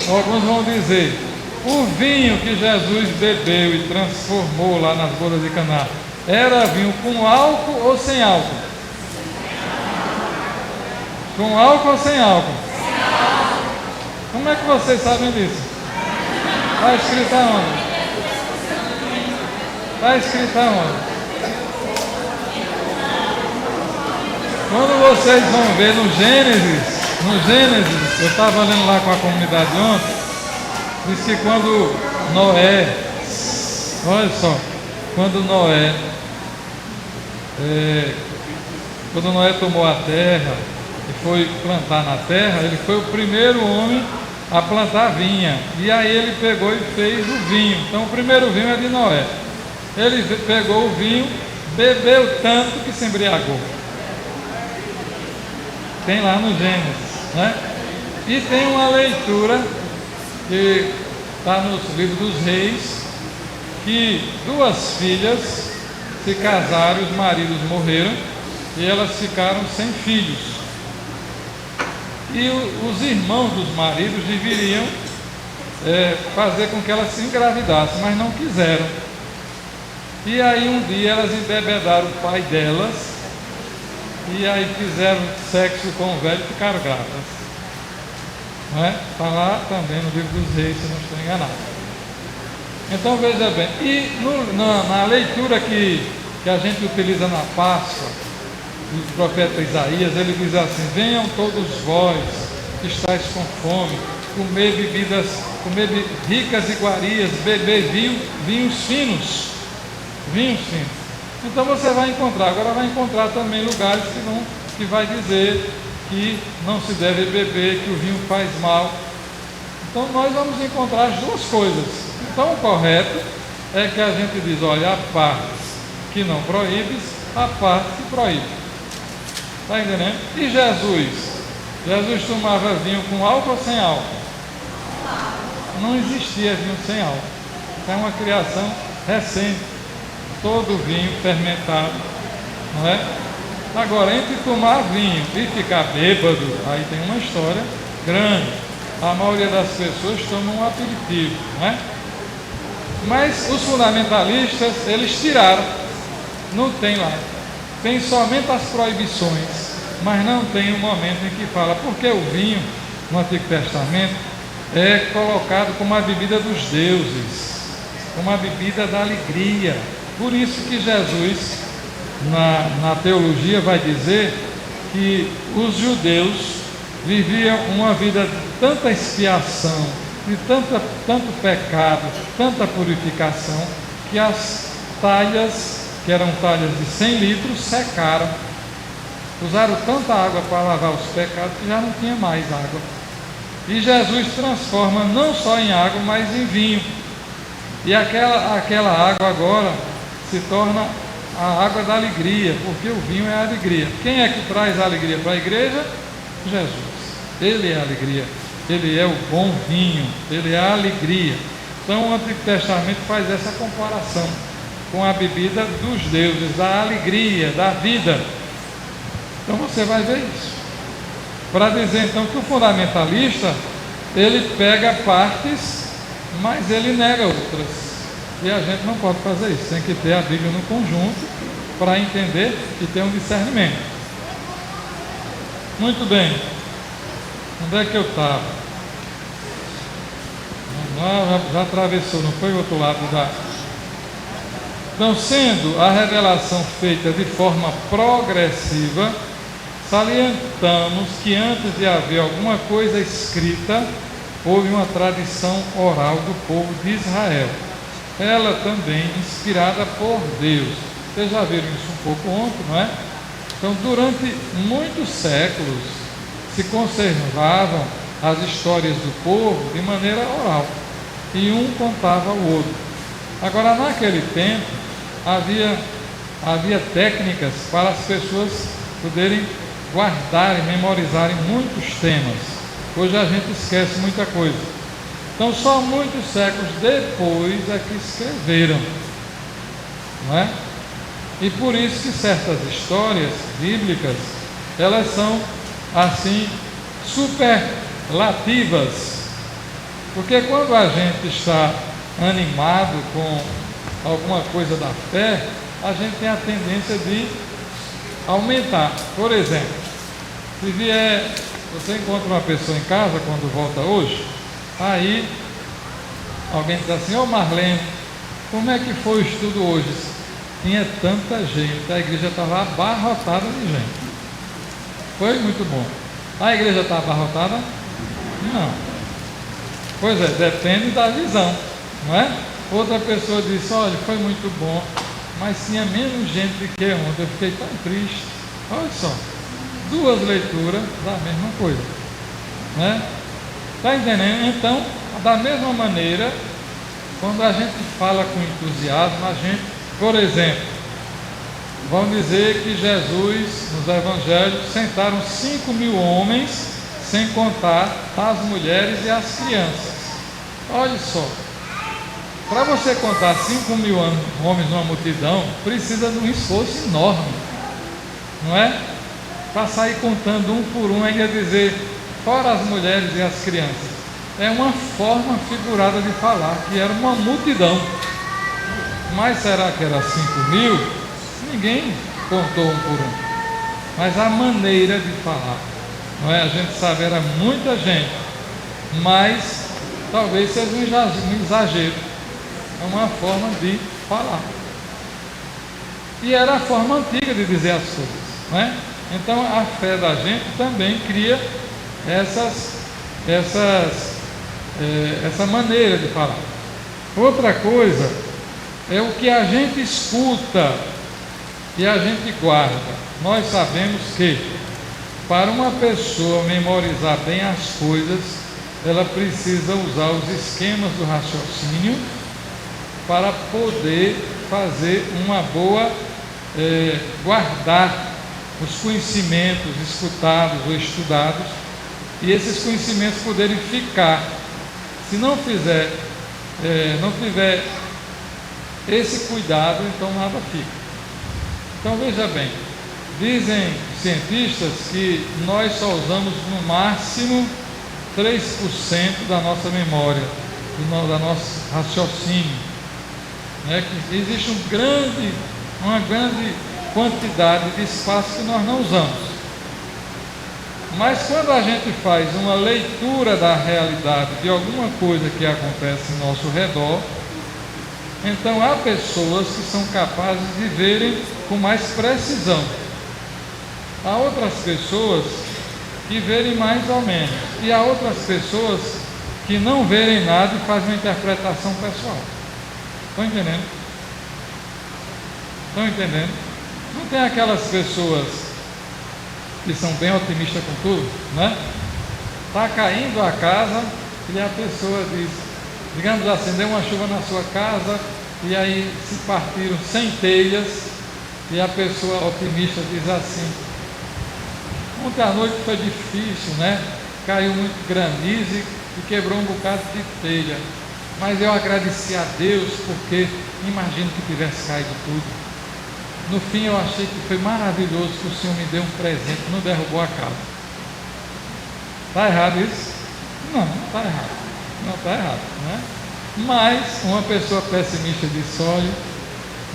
Alguns vão dizer: o vinho que Jesus bebeu e transformou lá nas bodas de Caná era vinho com álcool ou sem álcool? Com álcool ou sem álcool? Como é que vocês sabem disso? Está escrito aonde? Está escrito aonde? Quando vocês vão ver no Gênesis, eu estava lendo lá com a comunidade ontem, diz que quando Noé, olha só, quando Noé tomou a terra e foi plantar na terra, ele foi o primeiro homem a plantar vinha, e aí ele pegou e fez o vinho. Então o primeiro vinho é de Noé. Ele pegou o vinho, bebeu tanto que se embriagou. Tem lá no Gênesis, né? E tem uma leitura que está nos livros dos reis, que duas filhas se casaram, os maridos morreram, e elas ficaram sem filhos. E os irmãos dos maridos deveriam fazer com que elas se engravidassem, mas não quiseram. E aí um dia elas embebedaram o pai delas, e aí fizeram sexo com o velho e ficaram grávidas. Está lá também no livro dos reis, se não estou enganado. Então veja bem, e na leitura que a gente utiliza na Páscoa, do profeta Isaías, ele diz assim: venham todos vós que estáis com fome, comer ricas iguarias, beber vinhos finos. Então você vai encontrar, agora vai encontrar também lugares que vai dizer que não se deve beber, que o vinho faz mal. Então nós vamos encontrar as duas coisas. Então o correto é que a gente diz: olha, a parte que não proíbe, a parte que proíbe. Está entendendo? E Jesus tomava vinho com álcool ou sem álcool? Não existia vinho sem álcool. É uma criação recente. Todo vinho fermentado, não é? Agora, entre tomar vinho e ficar bêbado, aí tem uma história grande. A maioria das pessoas tomam um aperitivo, não é? Mas os fundamentalistas, eles tiraram. Não tem lá. Tem somente as proibições, mas não tem um momento em que fala, porque o vinho, no Antigo Testamento, é colocado como a bebida dos deuses, como a bebida da alegria. Por isso que Jesus, na teologia, vai dizer que os judeus viviam uma vida de tanta expiação, de tanto pecado, tanta purificação, que as talhas, que eram talhas de 100 litros, secaram. Usaram tanta água para lavar os pecados que já não tinha mais água. E Jesus transforma não só em água, mas em vinho. E aquela água agora se torna a água da alegria, porque o vinho é a alegria. Quem é que traz a alegria para a igreja? Jesus. Ele é a alegria, ele é o bom vinho, ele é a alegria. Então o Antigo Testamento faz essa comparação com a bebida dos deuses, da alegria, da vida. Então você vai ver isso. Para dizer então que o fundamentalista, ele pega partes, mas ele nega outras. E a gente não pode fazer isso, tem que ter a Bíblia no conjunto para entender e ter um discernimento. Muito bem. Onde é que eu estava? Já atravessou, não foi o outro lado da... Então, sendo a revelação feita de forma progressiva, salientamos que antes de haver alguma coisa escrita, houve uma tradição oral do povo de Israel. Ela também inspirada por Deus. Vocês já viram isso um pouco ontem, não é? Então, durante muitos séculos, se conservavam as histórias do povo de maneira oral, e um contava o outro. Agora, naquele tempo, havia técnicas para as pessoas poderem guardar e memorizarem muitos temas. Hoje a gente esquece muita coisa. Então, só muitos séculos depois é que escreveram, não é? E por isso que certas histórias bíblicas, elas são assim superlativas, porque quando a gente está animado com alguma coisa da fé, a gente tem a tendência de aumentar. Por exemplo, se vier, você encontra uma pessoa em casa quando volta hoje, aí alguém diz assim: ô Marlene, como é que foi o estudo hoje? Tinha tanta gente, a igreja estava abarrotada de gente. Foi muito bom. A igreja está abarrotada? Não. Pois é, depende da visão, não é? Outra pessoa disse: olha, foi muito bom, mas tinha menos gente do que ontem. Eu fiquei tão triste. Olha só, duas leituras da mesma coisa, né? Está entendendo? Então, da mesma maneira, quando a gente fala com entusiasmo, a gente, por exemplo, vamos dizer que Jesus, nos evangelhos, sentaram 5.000 homens, sem contar as mulheres e as crianças. Olha só, para você contar 5.000 homens numa multidão, precisa de um esforço enorme, não é? Para sair contando um por um, ainda dizer, fora as mulheres e as crianças. É uma forma figurada de falar, que era uma multidão. Mas será que era 5.000? Ninguém contou um por um. Mas a maneira de falar, não é? A gente sabe, era muita gente, mas talvez seja um exagero. É uma forma de falar. E era a forma antiga de dizer as coisas, não é? Então a fé da gente também cria essa maneira de falar. Outra coisa é o que a gente escuta e a gente guarda. Nós sabemos que para uma pessoa memorizar bem as coisas, ela precisa usar os esquemas do raciocínio para poder fazer uma boa, guardar os conhecimentos escutados ou estudados, e esses conhecimentos poderem ficar. Se não tiver esse cuidado, então nada fica. Então veja bem, dizem cientistas que nós só usamos no máximo 3% da nossa memória, do nosso raciocínio, né? Que existe uma grande quantidade de espaço que nós não usamos. Mas quando a gente faz uma leitura da realidade de alguma coisa que acontece ao nosso redor, então há pessoas que são capazes de verem com mais precisão. Há outras pessoas que verem mais ou menos. E há outras pessoas que não verem nada e fazem uma interpretação pessoal. Estão entendendo? Estão entendendo? Não tem aquelas pessoas que são bem otimistas com tudo, né? Está caindo a casa e a pessoa diz, digamos assim, deu uma chuva na sua casa e aí se partiram 100 telhas E a pessoa otimista diz assim: ontem à noite foi difícil, né? Caiu muito granizo e quebrou um bocado de telha. Mas eu agradeci a Deus porque imagino que tivesse caído tudo. No fim eu achei que foi maravilhoso que o Senhor me deu um presente, não derrubou a casa. Está errado isso? Não, não está errado. Não está errado, né? Mas uma pessoa pessimista diz: olha,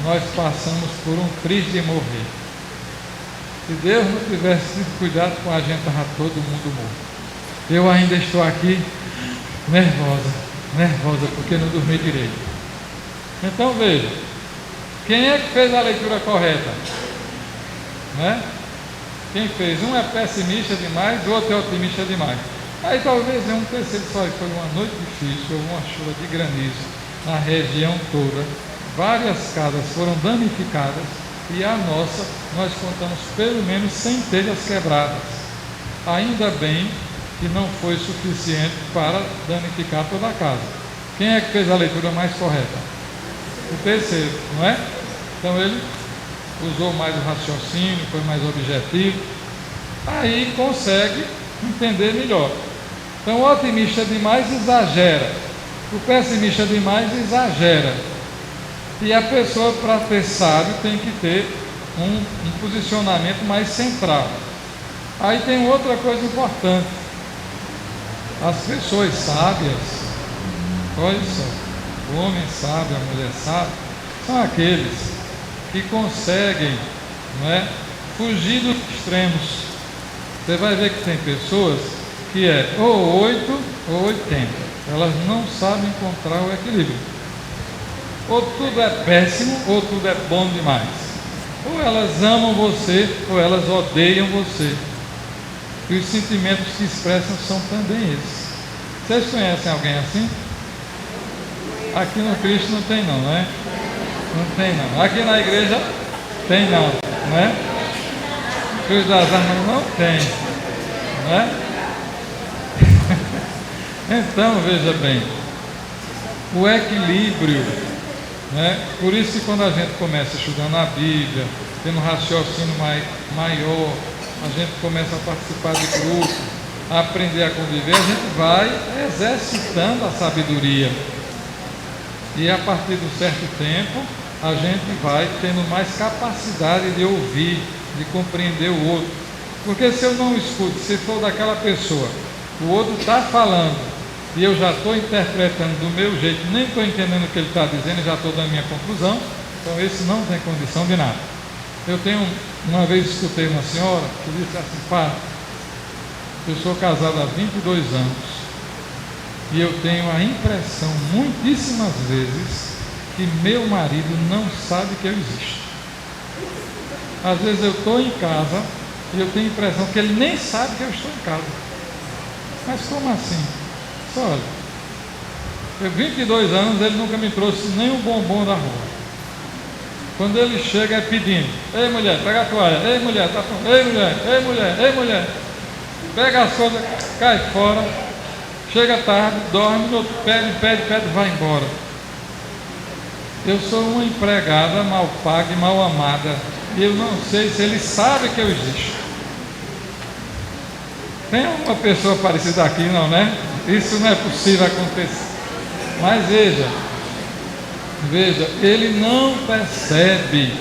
nós passamos por um triste de morrer. Se Deus não tivesse tido cuidado com a gente, estava todo mundo morto. Eu ainda estou aqui nervosa, porque não dormi direito. Então veja, quem é que fez a leitura correta? Né? Quem fez? Um é pessimista demais, o outro é otimista demais. Aí talvez um terceiro só, foi uma noite difícil, houve uma chuva de granizo na região toda, várias casas foram danificadas e a nossa, nós contamos pelo menos 100 telhas quebradas. Ainda bem que não foi suficiente para danificar toda a casa. Quem é que fez a leitura mais correta? O terceiro, não é? Então ele usou mais o raciocínio, foi mais objetivo, aí consegue entender melhor. Então o otimista demais exagera, o pessimista demais exagera. E a pessoa, para ter sábio, tem que ter um posicionamento mais central. Aí tem outra coisa importante. As pessoas sábias, olha só, o homem sábio, a mulher sábia, são aqueles que conseguem, não é, fugir dos extremos. Você vai ver que tem pessoas que é ou 8 ou 80. Elas não sabem encontrar o equilíbrio. Ou tudo é péssimo, ou tudo é bom demais. Ou elas amam você, ou elas odeiam você. E os sentimentos que expressam são também esses. Vocês conhecem alguém assim? Aqui no Cristo não tem não, né? Não tem não. Aqui na igreja tem não, né? Cruz das Armas não tem, né? Então, veja bem, o equilíbrio, né? Por isso que quando a gente começa estudando a Bíblia, tendo um raciocínio maior, a gente começa a participar de grupo, a aprender a conviver, a gente vai exercitando a sabedoria. E a partir de um certo tempo, a gente vai tendo mais capacidade de ouvir, de compreender o outro. Porque se eu não escuto, se for daquela pessoa, o outro está falando, e eu já estou interpretando do meu jeito, nem estou entendendo o que ele está dizendo, já estou dando minha conclusão, então esse não tem condição de nada. Eu uma vez escutei uma senhora que disse assim: pá, eu sou casado há 22 anos e eu tenho a impressão, muitíssimas vezes, que meu marido não sabe que eu existo. Às vezes eu estou em casa e eu tenho a impressão que ele nem sabe que eu estou em casa. Mas como assim? Só olha, eu 22 anos, ele nunca me trouxe nem um bombom da rua. Quando ele chega é pedindo: ei mulher, pega a toalha, ei mulher, tá pronto, ei mulher, ei mulher, ei mulher. Pega as coisas, cai fora, chega tarde, dorme, no outro pede, vai embora. Eu sou uma empregada mal paga e mal amada, e eu não sei se ele sabe que eu existo. Tem uma pessoa parecida aqui, não, né? Isso não é possível acontecer. Mas veja, ele não percebe,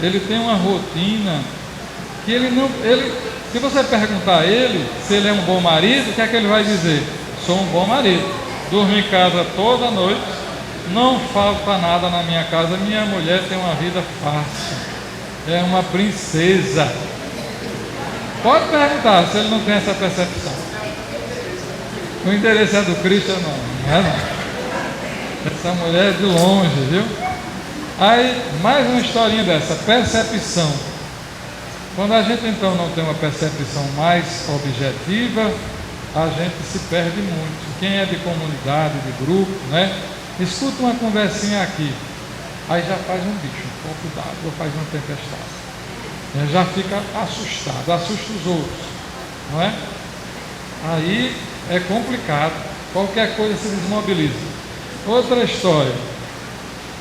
ele tem uma rotina que se você perguntar a ele se ele é um bom marido, o que é que ele vai dizer? Sou um bom marido, durmo em casa toda noite, não falta nada na minha casa, minha mulher tem uma vida fácil, é uma princesa. Pode perguntar se ele não tem essa percepção. O endereço é do Cristo, não é não. Essa mulher é de longe, viu? Aí, mais uma historinha dessa, percepção. Quando a gente então não tem uma percepção mais objetiva, a gente se perde muito. Quem é de comunidade, de grupo, né? Escuta uma conversinha aqui, aí já faz um bicho, um pouco d'água, ou faz uma tempestade. Já fica assustado, assusta os outros, não é? Aí é complicado, qualquer coisa se desmobiliza. Outra história,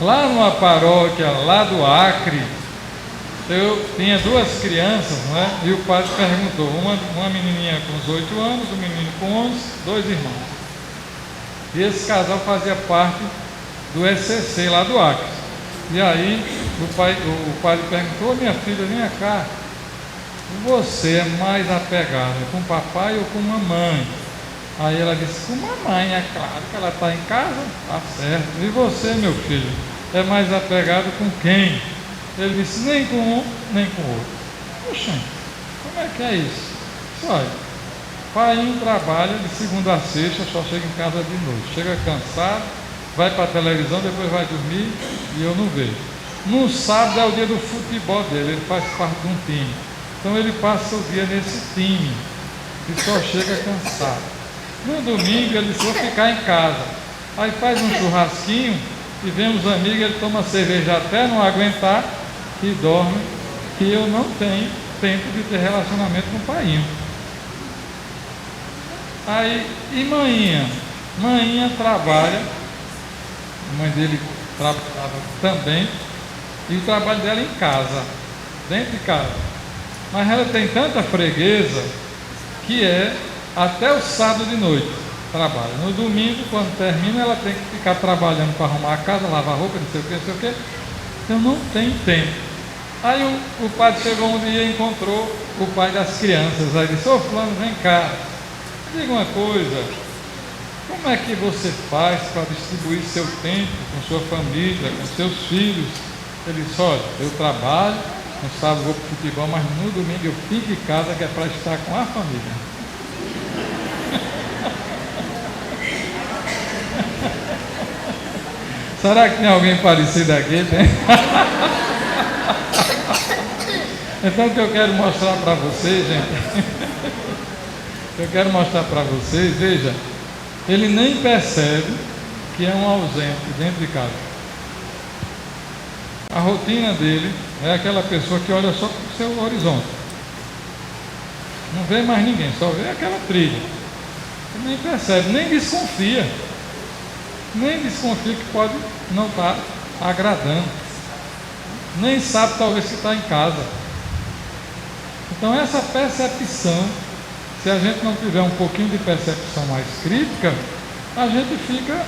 Lá numa paróquia lá do Acre, eu tinha duas crianças, né? E o padre perguntou, uma menininha com uns 8 anos, um menino com 11, 2 irmãos. E esse casal fazia parte do ECC lá do Acre. E aí o padre perguntou, minha filha, vem cá, você é mais apegada com o papai ou com a mamãe? Aí ela disse, com mamãe, é claro que ela está em casa, tá certo. E você, meu filho, é mais apegado com quem? Ele disse, nem com um, nem com o outro. Poxa, como é que é isso? Disse, olha, pai trabalha de segunda a sexta, só chega em casa de noite. Chega cansado, vai para a televisão, depois vai dormir e eu não vejo. No sábado é o dia do futebol dele, ele faz parte de um time. Então ele passa o dia nesse time e só chega cansado. No domingo ele disse, vou ficar em casa. Aí faz um churrasquinho e vem os amigos, ele toma cerveja até não aguentar e dorme, que eu não tenho tempo de ter relacionamento com o painho. Aí, e manhinha trabalha, a mãe dele trabalhava também, e o trabalho dela em casa, dentro de casa. Mas ela tem tanta freguesa que é até o sábado de noite trabalha. No domingo, quando termina, ela tem que ficar trabalhando para arrumar a casa, lavar roupa, não sei o que. Eu não tenho tempo. Aí o padre chegou um dia e encontrou o pai das crianças. Aí disse, ô fulano, vem cá, diga uma coisa, como é que você faz para distribuir seu tempo com sua família, com seus filhos? Ele disse, olha, eu trabalho, no sábado vou para o futebol, mas no domingo eu fico em casa, que é para estar com a família. Será que tem alguém parecido aqui? Tem? Então o que eu quero mostrar para vocês, gente, eu quero mostrar para vocês, veja, ele nem percebe que é um ausente dentro de casa. A rotina dele é aquela pessoa que olha só para o seu horizonte. Não vê mais ninguém, só vê aquela trilha. Ele nem percebe, nem desconfia. Nem desconfia que pode não estar agradando. Nem sabe talvez se está em casa. Então essa percepção, se a gente não tiver um pouquinho de percepção mais crítica, a gente fica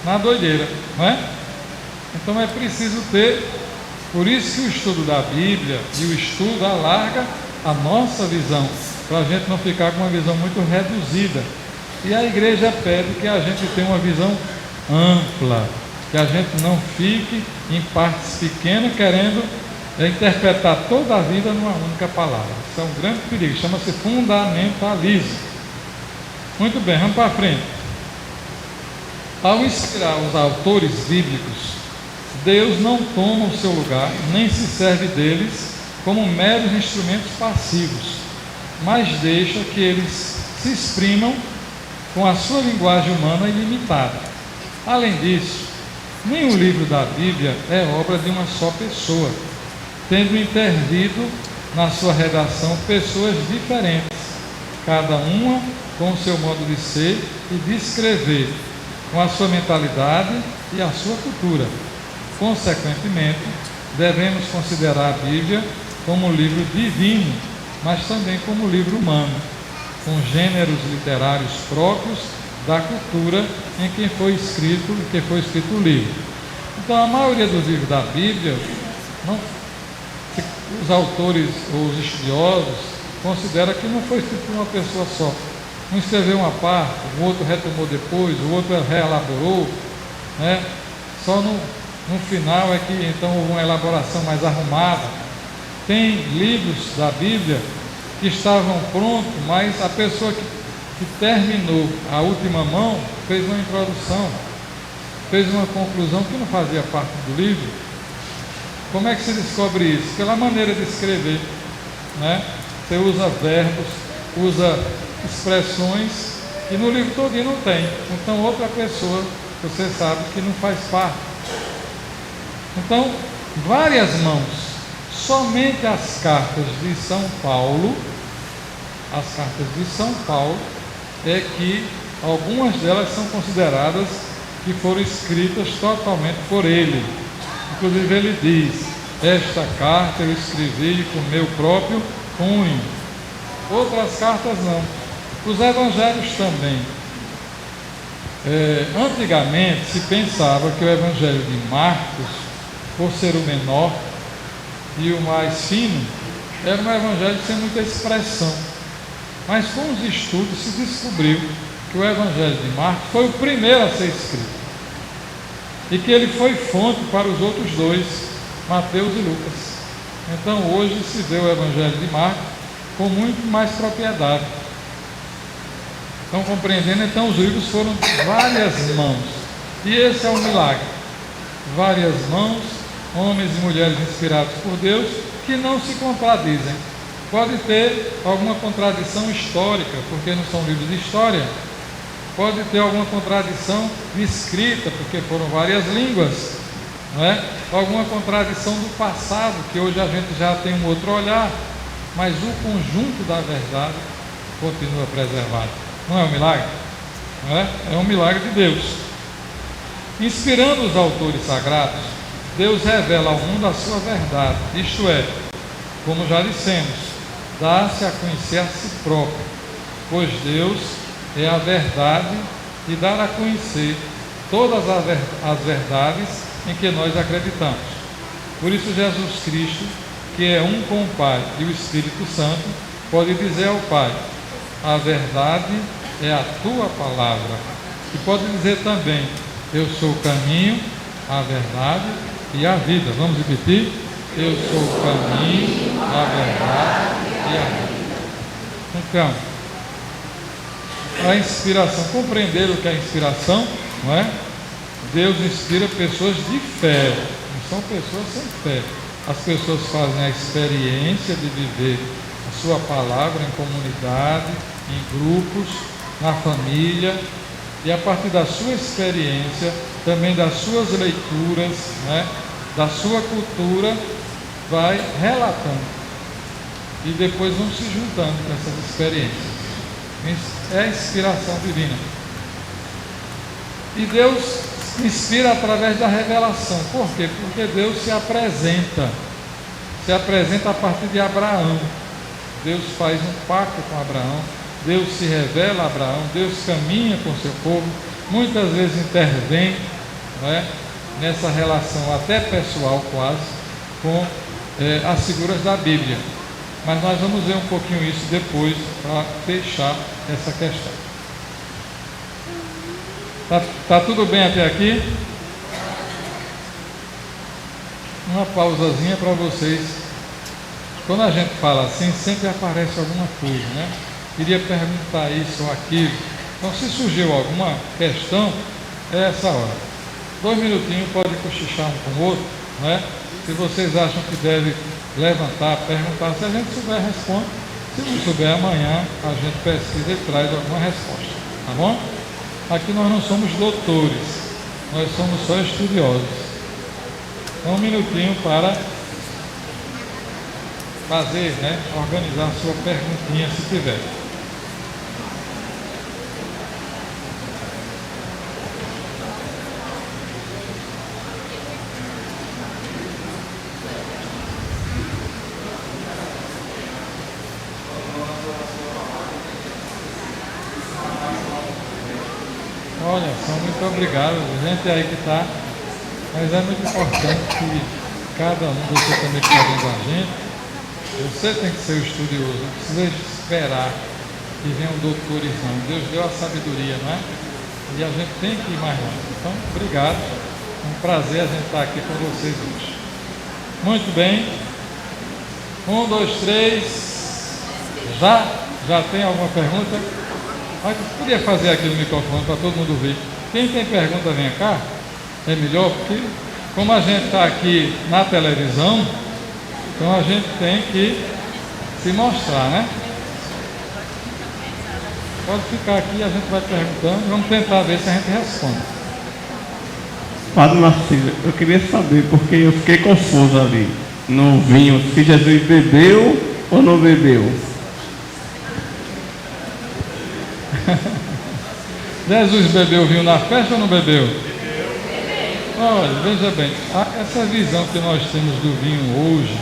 na doideira, não é? Então é preciso ter, por isso que o estudo da Bíblia e o estudo alarga a nossa visão, para a gente não ficar com uma visão muito reduzida. E a igreja pede que a gente tenha uma visão ampla, que a gente não fique em partes pequenas querendo interpretar toda a vida numa única palavra. Isso é um grande perigo, chama-se fundamentalismo. Muito bem, vamos para frente. Ao inspirar os autores bíblicos, Deus não toma o seu lugar, nem se serve deles como meros instrumentos passivos, mas deixa que eles se exprimam com a sua linguagem humana ilimitada. Além disso, nenhum livro da Bíblia é obra de uma só pessoa, tendo intervido na sua redação pessoas diferentes, cada uma com o seu modo de ser e de escrever, com a sua mentalidade e a sua cultura. Consequentemente, devemos considerar a Bíblia como um livro divino, mas também como um livro humano, com gêneros literários próprios da cultura em que foi escrito o livro. Então, a maioria dos livros da Bíblia, os autores ou os estudiosos consideram que não foi escrito por uma pessoa só. Um escreveu uma parte, o outro retomou depois, o outro reelaborou, né? Só no final é que então houve uma elaboração mais arrumada. Tem livros da Bíblia que estavam prontos, mas a pessoa que terminou a última mão fez uma introdução, fez uma conclusão que não fazia parte do livro. Como é que se descobre isso? Pela maneira de escrever, né? Você usa verbos, usa expressões que no livro todinho não tem. Então outra pessoa, você sabe que não faz parte. Então, várias mãos. Somente as cartas de São Paulo, é que algumas delas são consideradas que foram escritas totalmente por ele. Inclusive ele diz: esta carta eu escrevi com meu próprio punho. Outras cartas não. Os evangelhos também. Antigamente se pensava que o evangelho de Marcos, por ser o menor e o mais fino, era um evangelho sem muita expressão. Mas com os estudos se descobriu que o evangelho de Marcos foi o primeiro a ser escrito e que ele foi fonte para os outros dois, Mateus e Lucas. Então hoje se vê o evangelho de Marcos com muito mais propriedade. Estão compreendendo? Então os livros foram várias mãos, e esse é um milagre. Várias mãos, homens e mulheres inspirados por Deus, que não se contradizem. Pode ter alguma contradição histórica, porque não são livros de história. Pode ter alguma contradição de escrita, porque foram várias línguas, não é? Alguma contradição do passado, que hoje a gente já tem um outro olhar, mas o conjunto da verdade continua preservado. Não é um milagre? Não é? É um milagre de Deus. Inspirando os autores sagrados, Deus revela ao mundo a sua verdade, isto é, como já dissemos, dá-se a conhecer a si próprio, pois Deus é a verdade e dar a conhecer todas as verdades em que nós acreditamos. Por isso Jesus Cristo, que é um com o Pai e o Espírito Santo, pode dizer ao Pai: a verdade é a tua palavra. E pode dizer também: eu sou o caminho, a verdade e a vida. Vamos repetir? Eu sou o caminho, a verdade e a vida. Então, a inspiração, compreender o que é inspiração, não é? Deus inspira pessoas de fé, não são pessoas sem fé. As pessoas fazem a experiência de viver a sua palavra em comunidade, em grupos, na família, e a partir da sua experiência, também das suas leituras, né, da sua cultura, vai relatando. E depois vão se juntando com essas experiências. É a inspiração divina. E Deus inspira através da revelação. Por quê? Porque Deus se apresenta a partir de Abraão. Deus faz um pacto com Abraão, Deus se revela a Abraão, Deus caminha com seu povo, muitas vezes intervém, não é, nessa relação até pessoal quase, com as figuras da Bíblia. Mas nós vamos ver um pouquinho isso depois, para fechar essa questão. Tá tudo bem até aqui? Uma pausazinha para vocês. Quando a gente fala assim, sempre aparece alguma coisa, né? Queria perguntar isso ou aquilo. Então, se surgiu alguma questão, é essa hora. 2 minutinhos, pode cochichar um com o outro, né? Se vocês acham que deve levantar, perguntar, se a gente souber, responde. Se não souber, amanhã a gente pesquisa e traz alguma resposta, tá bom? Aqui nós não somos doutores, nós somos só estudiosos. Então, 1 minutinho para fazer, né, organizar a sua perguntinha, se tiver. Olha só, muito obrigado, gente aí que está, mas é muito importante que cada um, você também que está vendo a gente, você tem que ser o estudioso, não precisa esperar que venha um doutorizão. Deus deu a sabedoria, não é? E a gente tem que ir mais longe. Então, obrigado, é um prazer a gente estar aqui com vocês hoje. Muito bem, 1, 2, 3, já tem alguma pergunta? Mas podia fazer aqui no microfone para todo mundo ver. Quem tem pergunta, vem cá. É melhor, porque como a gente está aqui na televisão, então a gente tem que se mostrar, né? Pode ficar aqui, a gente vai perguntando. Vamos tentar ver se a gente responde. Padre Marcílio, eu queria saber, porque eu fiquei confuso ali no vinho, se Jesus bebeu ou não bebeu. Jesus bebeu vinho na festa ou não bebeu? Olha, veja bem, essa visão que nós temos do vinho hoje,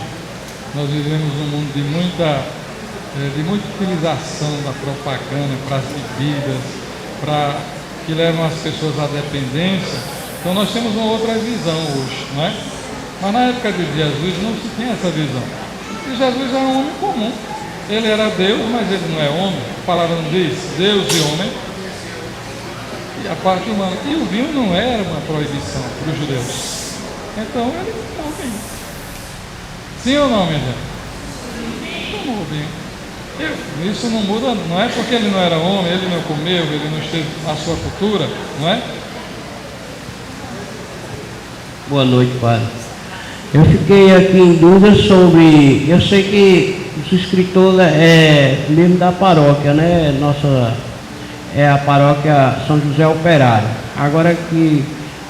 nós vivemos num mundo de muita utilização da propaganda para as bebidas, que levam as pessoas à dependência. Então nós temos uma outra visão hoje, não é? Mas na época de Jesus não se tinha essa visão. E Jesus era um homem comum. Ele era Deus, mas ele não é homem. A palavra não diz Deus e homem. E a parte humana. E o vinho não era uma proibição para os judeus. Então ele tomou vinho. Sim ou não, minha gente? Tomou vinho. Isso não muda, não é porque ele não era homem, ele não comeu, ele não esteve na sua cultura, não é? Boa noite, padre. Eu fiquei aqui em dúvida sobre. Eu sei que os escritores é mesmo da paróquia, né? Nossa. É a paróquia São José Operário. Agora que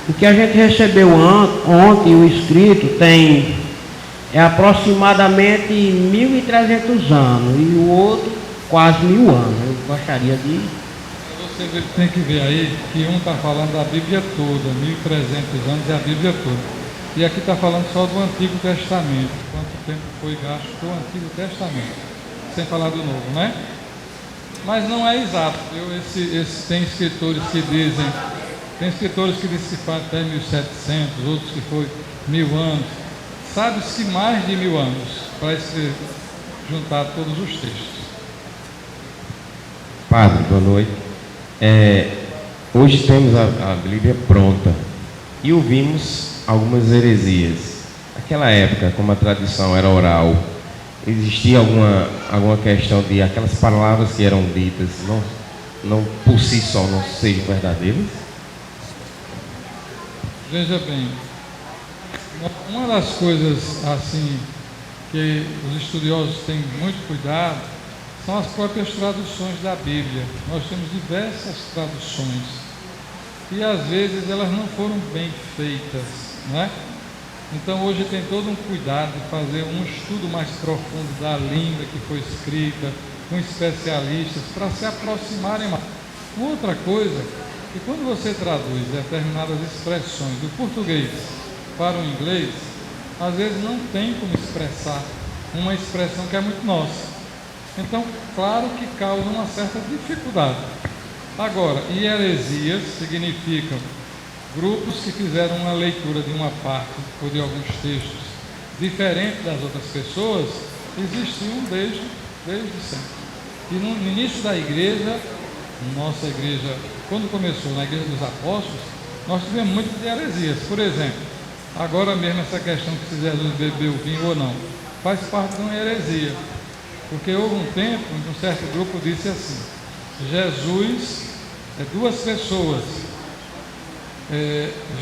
o que a gente recebeu ontem, o escrito, tem aproximadamente 1.300 anos e o outro quase 1.000 anos. Eu gostaria de... Você tem que ver aí que um está falando da Bíblia toda, 1.300 anos é a Bíblia toda. E aqui está falando só do Antigo Testamento, quanto tempo foi gasto com o Antigo Testamento, sem falar do Novo, né? Mas não é exato, tem escritores que dizem que foi até 1700, outros que foi 1.000 anos. Sabe-se que mais de 1.000 anos para juntar todos os textos. Padre, boa noite. Hoje temos a Bíblia pronta e ouvimos algumas heresias. Naquela época, como a tradição era oral, existia alguma questão de aquelas palavras que eram ditas não por si só não sejam verdadeiras? Veja bem, uma das coisas assim que os estudiosos têm muito cuidado são as próprias traduções da Bíblia. Nós temos diversas traduções e às vezes elas não foram bem feitas, não é? Então hoje tem todo um cuidado de fazer um estudo mais profundo da língua que foi escrita, com especialistas, para se aproximarem mais. Uma outra coisa, que quando você traduz determinadas expressões do português para o inglês, às vezes não tem como expressar uma expressão que é muito nossa. Então, claro que causa uma certa dificuldade. Agora, heresias significam grupos que fizeram uma leitura de uma parte ou de alguns textos diferente das outras pessoas, existiam desde sempre. E no início da igreja, nossa igreja, quando começou na igreja dos apóstolos, nós tivemos muito de heresias. Por exemplo, agora mesmo essa questão que se Jesus bebeu vinho ou não, faz parte de uma heresia. Porque houve um tempo em que um certo grupo disse assim: Jesus é duas pessoas.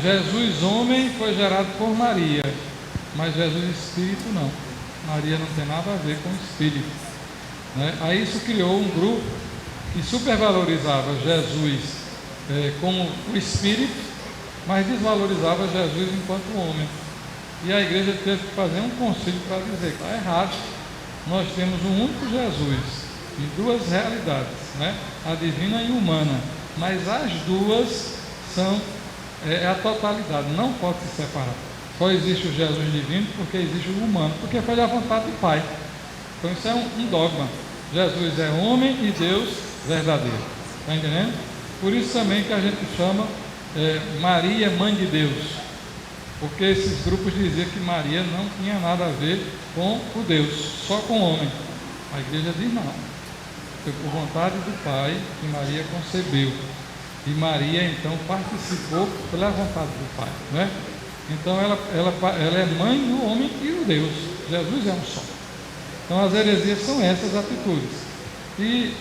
Jesus homem foi gerado por Maria, mas Jesus espírito não. Maria não tem nada a ver com espírito, né? Aí isso criou um grupo que supervalorizava Jesus como o espírito, mas desvalorizava Jesus enquanto homem. E a igreja teve que fazer um concílio para dizer que está errado. Nós temos um único Jesus em duas realidades, né? A divina e humana, mas as duas são a totalidade, não pode se separar. Só existe o Jesus divino porque existe o humano, porque foi a vontade do Pai. Então isso é um dogma. Jesus é homem e Deus verdadeiro. Está entendendo? Por isso também que a gente chama Maria mãe de Deus, porque esses grupos diziam que Maria não tinha nada a ver com o Deus, só com o homem. A igreja diz não. Foi por vontade do Pai que Maria concebeu. E Maria, então, participou pela vontade do Pai, né? Então, ela é mãe do homem e do Deus. Jesus é um só. Então, as heresias são essas atitudes. E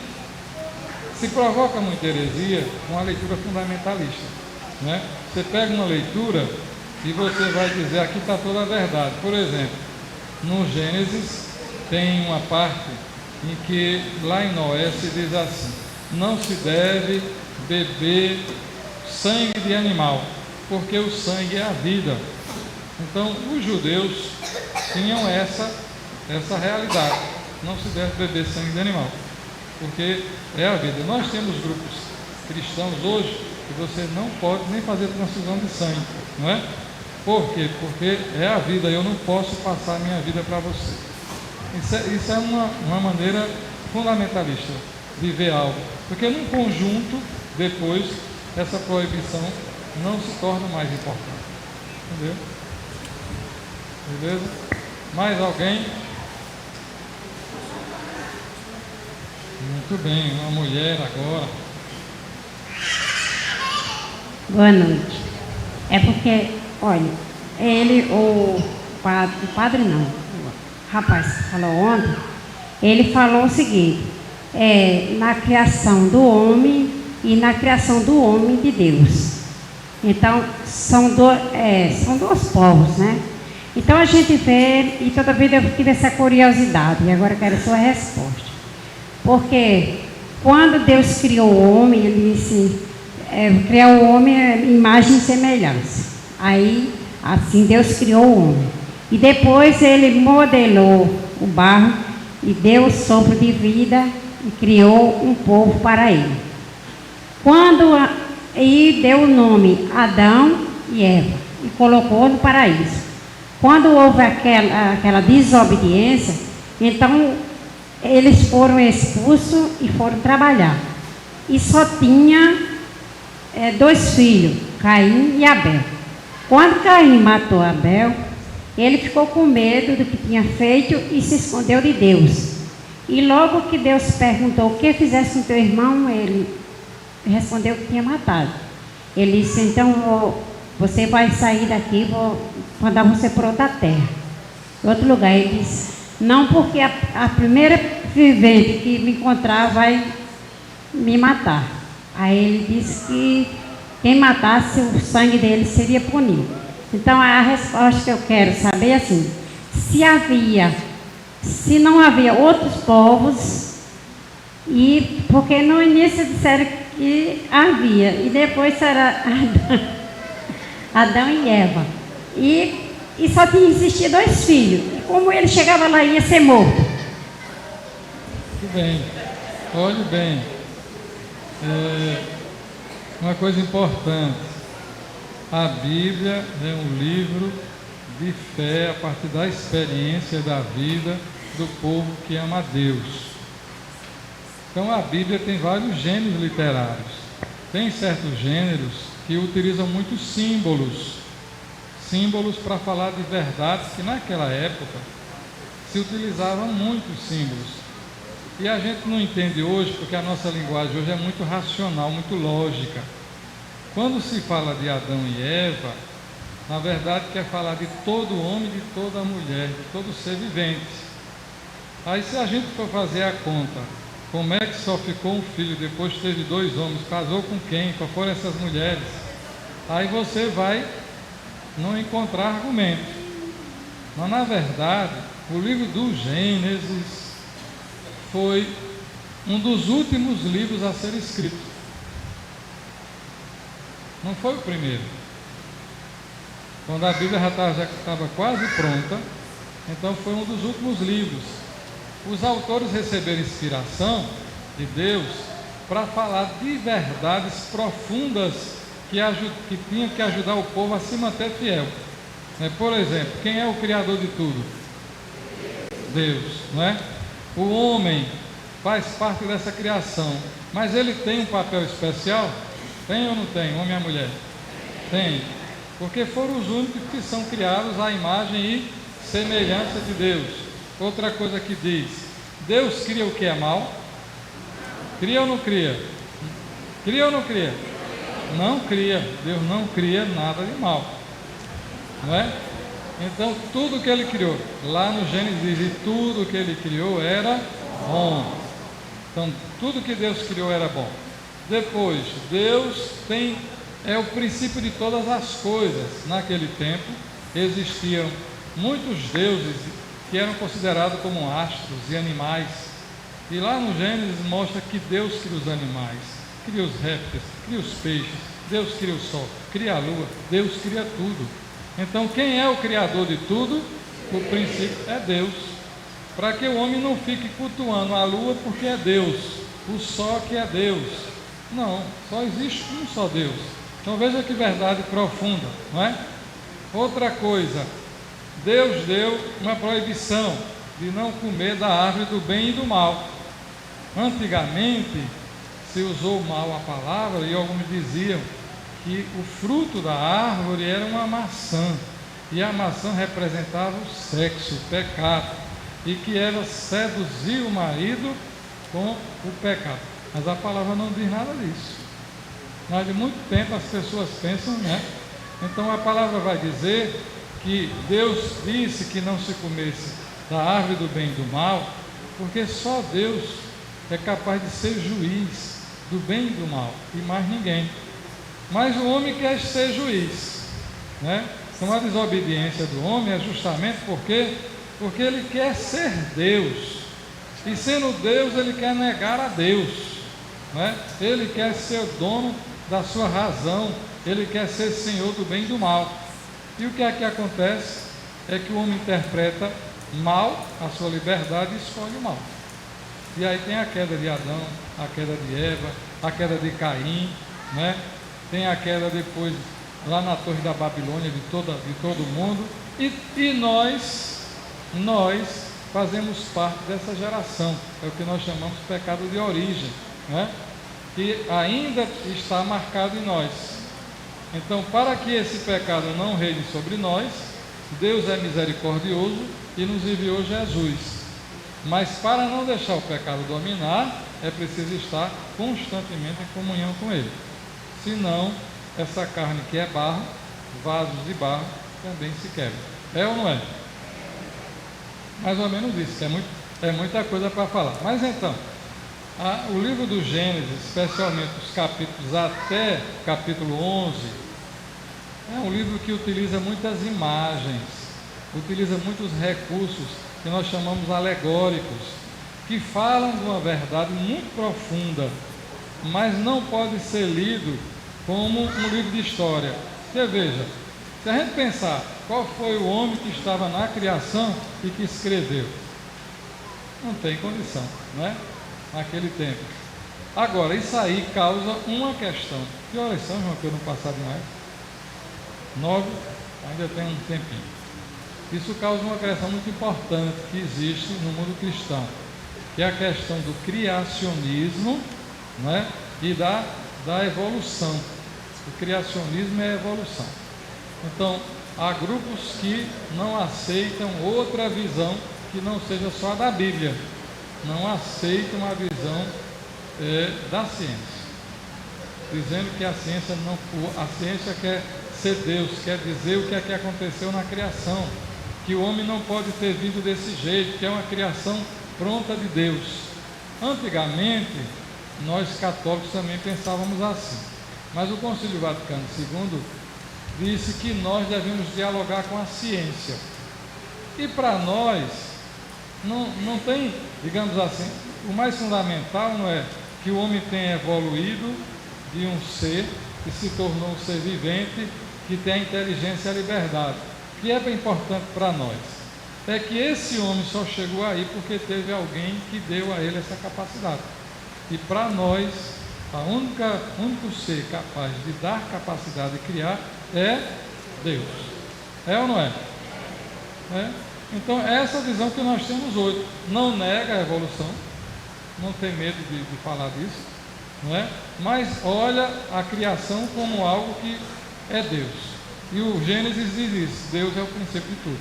se provoca muita heresia com a leitura fundamentalista, né? Você pega uma leitura e você vai dizer, aqui está toda a verdade. Por exemplo, no Gênesis, tem uma parte em que, lá em Noé, se diz assim: não se deve beber sangue de animal, porque o sangue é a vida. Então, os judeus tinham essa realidade: não se deve beber sangue de animal, porque é a vida. Nós temos grupos cristãos hoje que você não pode nem fazer transfusão de sangue, não é? Por quê? Porque é a vida, eu não posso passar a minha vida para você. Isso é uma maneira fundamentalista de ver algo, porque num conjunto, depois, essa proibição não se torna mais importante. Entendeu? Beleza? Mais alguém? Muito bem, uma mulher agora. Boa noite. É porque, olha, o padre não, o rapaz falou ontem, ele falou o seguinte, na criação do homem e na criação do homem de Deus. Então, são dois povos, né? Então a gente vê, e toda vida eu tive essa curiosidade, e agora eu quero a sua resposta. Porque quando Deus criou o homem, ele disse, criar o homem é imagem e semelhança. Aí, assim, Deus criou o homem. E depois ele modelou o barro e deu o sopro de vida e criou um povo para ele. E deu o nome Adão e Eva e colocou no paraíso. Quando houve aquela desobediência, então eles foram expulsos e foram trabalhar. E só tinha 2 filhos, Caim e Abel. Quando Caim matou Abel, ele ficou com medo do que tinha feito e se escondeu de Deus. E logo que Deus perguntou o que fizesse com teu irmão, ele respondeu que tinha matado. Ele disse, então você vai sair daqui, vou mandar você para outra terra, outro lugar. Ele disse, não, porque a primeira vivente que me encontrar vai me matar. Aí ele disse que quem matasse, o sangue dele seria punido. Então a resposta que eu quero saber é assim, se não havia outros povos, e porque no início disseram que havia, e depois era Adão e Eva, e só tinha existido 2 filhos, e como ele chegava lá ia ser morto. Muito bem, olhe bem, uma coisa importante, a Bíblia é um livro de fé a partir da experiência da vida do povo que ama a Deus. Então a Bíblia tem vários gêneros literários. Tem certos gêneros que utilizam muitos símbolos para falar de verdades que naquela época se utilizavam muitos símbolos. E a gente não entende hoje porque a nossa linguagem hoje é muito racional, muito lógica. Quando se fala de Adão e Eva, na verdade quer falar de todo homem, de toda mulher, de todo ser vivente. Aí se a gente for fazer a conta, como é que só ficou um filho, depois teve 2 homens, casou com quem, qual foram essas mulheres? Aí você vai não encontrar argumento. Mas na verdade, o livro do Gênesis foi um dos últimos livros a ser escrito. Não foi o primeiro. Quando a Bíblia já estava quase pronta, então foi um dos últimos livros. Os autores receberam inspiração de Deus para falar de verdades profundas que tinham que ajudar o povo a se manter fiel. Por exemplo, quem é o Criador de tudo? Deus, não é? O homem faz parte dessa criação, mas ele tem um papel especial? Tem ou não tem? Homem e mulher? Tem, porque foram os únicos que são criados à imagem e semelhança de Deus. Outra coisa que diz, Deus cria o que é mal? Cria ou não cria? Cria ou não cria? Não cria, Deus não cria nada de mal, não é? Então tudo que ele criou, lá no Gênesis diz, e tudo que ele criou era bom. Então tudo que Deus criou era bom. Depois, Deus é o princípio de todas as coisas. Naquele tempo existiam muitos deuses que eram considerados como astros e animais. E lá no Gênesis mostra que Deus cria os animais, cria os répteis, cria os peixes, Deus cria o sol, cria a lua, Deus cria tudo. Então quem é o criador de tudo? O princípio é Deus. Para que o homem não fique cultuando a lua porque é Deus, o sol que é Deus. Não, só existe um só Deus. Então veja que verdade profunda, não é? Outra coisa, Deus deu uma proibição de não comer da árvore do bem e do mal. Antigamente se usou mal a palavra e alguns diziam que o fruto da árvore era uma maçã, e a maçã representava o sexo, o pecado, e que ela seduzia o marido com o pecado. Mas a palavra não diz nada disso. Mas de muito tempo as pessoas pensam, né? Então a palavra vai dizer que Deus disse que não se comesse da árvore do bem e do mal, porque só Deus é capaz de ser juiz do bem e do mal, e mais ninguém. Mas o homem quer ser juiz, né? Então a desobediência do homem é justamente porque ele quer ser Deus, e sendo Deus ele quer negar a Deus, né? Ele quer ser o dono da sua razão, ele quer ser senhor do bem e do mal. E o que é que acontece? É que o homem interpreta mal a sua liberdade e escolhe o mal. E aí tem a queda de Adão, a queda de Eva, a queda de Caim, né? Tem a queda depois lá na Torre da Babilônia de todo mundo, e nós fazemos parte dessa geração. É o que nós chamamos de pecado de origem, né? Que ainda está marcado em nós. Então, para que esse pecado não reine sobre nós, Deus é misericordioso e nos enviou Jesus. Mas para não deixar o pecado dominar, é preciso estar constantemente em comunhão com Ele. Senão, essa carne que é barro, vasos de barro, também se quebra. É ou não é? Mais ou menos isso, que é muita coisa para falar. Mas então, o livro do Gênesis, especialmente os capítulos até o capítulo 11, é um livro que utiliza muitas imagens, utiliza muitos recursos que nós chamamos alegóricos, que falam de uma verdade muito profunda, mas não pode ser lido como um livro de história. Você veja, se a gente pensar qual foi o homem que estava na criação e que escreveu, não tem condição, não é? Naquele tempo. Agora, isso aí causa uma questão. Que horas são, João, que eu não passar demais? 9, ainda tem um tempinho. Isso causa uma questão muito importante que existe no mundo cristão, que é a questão do criacionismo, né? E da evolução. O criacionismo é a evolução. Então, há grupos que não aceitam outra visão que não seja só a da Bíblia, não aceitam a visão da ciência, dizendo que a ciência quer ser Deus, quer dizer o que é que aconteceu na criação, que o homem não pode ter vindo desse jeito, que é uma criação pronta de Deus. Antigamente, nós católicos também pensávamos assim, mas o Concílio Vaticano II disse que nós devemos dialogar com a ciência, e para nós não tem, digamos assim, o mais fundamental não é que o homem tenha evoluído de um ser que se tornou um ser vivente, que tem a inteligência e a liberdade. O que é bem importante para nós é que esse homem só chegou aí porque teve alguém que deu a ele essa capacidade. E para nós, o único ser capaz de dar capacidade de criar é Deus. É ou não é? Então, essa visão que nós temos hoje. Não nega a evolução, não tem medo de falar disso, não é? Mas olha a criação como algo que é Deus. E o Gênesis diz isso: Deus é o princípio de tudo.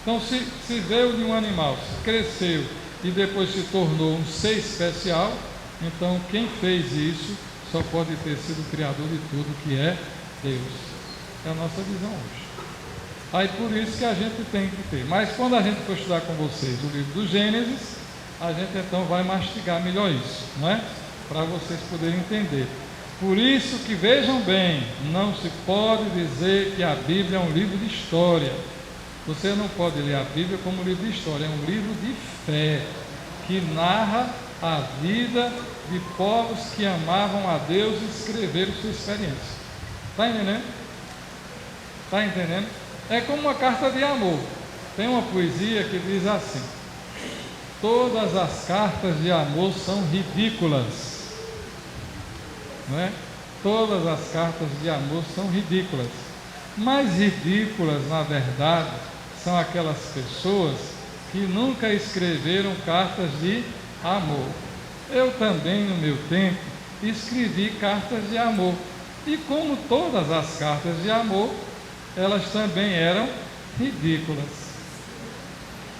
Então, se veio de um animal, se cresceu e depois se tornou um ser especial, então quem fez isso só pode ter sido o Criador de tudo, que é Deus. É a nossa visão hoje. Aí por isso que a gente tem que ter. Mas quando a gente for estudar com vocês o livro do Gênesis, a gente então vai mastigar melhor isso, não é? Para vocês poderem entender. Por isso que vejam bem, não se pode dizer que a Bíblia é um livro de história. Você não pode ler a Bíblia como um livro de história, é um livro de fé, que narra a vida de povos que amavam a Deus e escreveram sua experiência. Está entendendo? Está entendendo? É como uma carta de amor. Tem uma poesia que diz assim: todas as cartas de amor são ridículas. não é? Todas as cartas de amor são ridículas. Mais ridículas, na verdade, são aquelas pessoas que nunca escreveram cartas de amor. Eu também, no meu tempo, escrevi cartas de amor. E como todas as cartas de amor, elas também eram ridículas.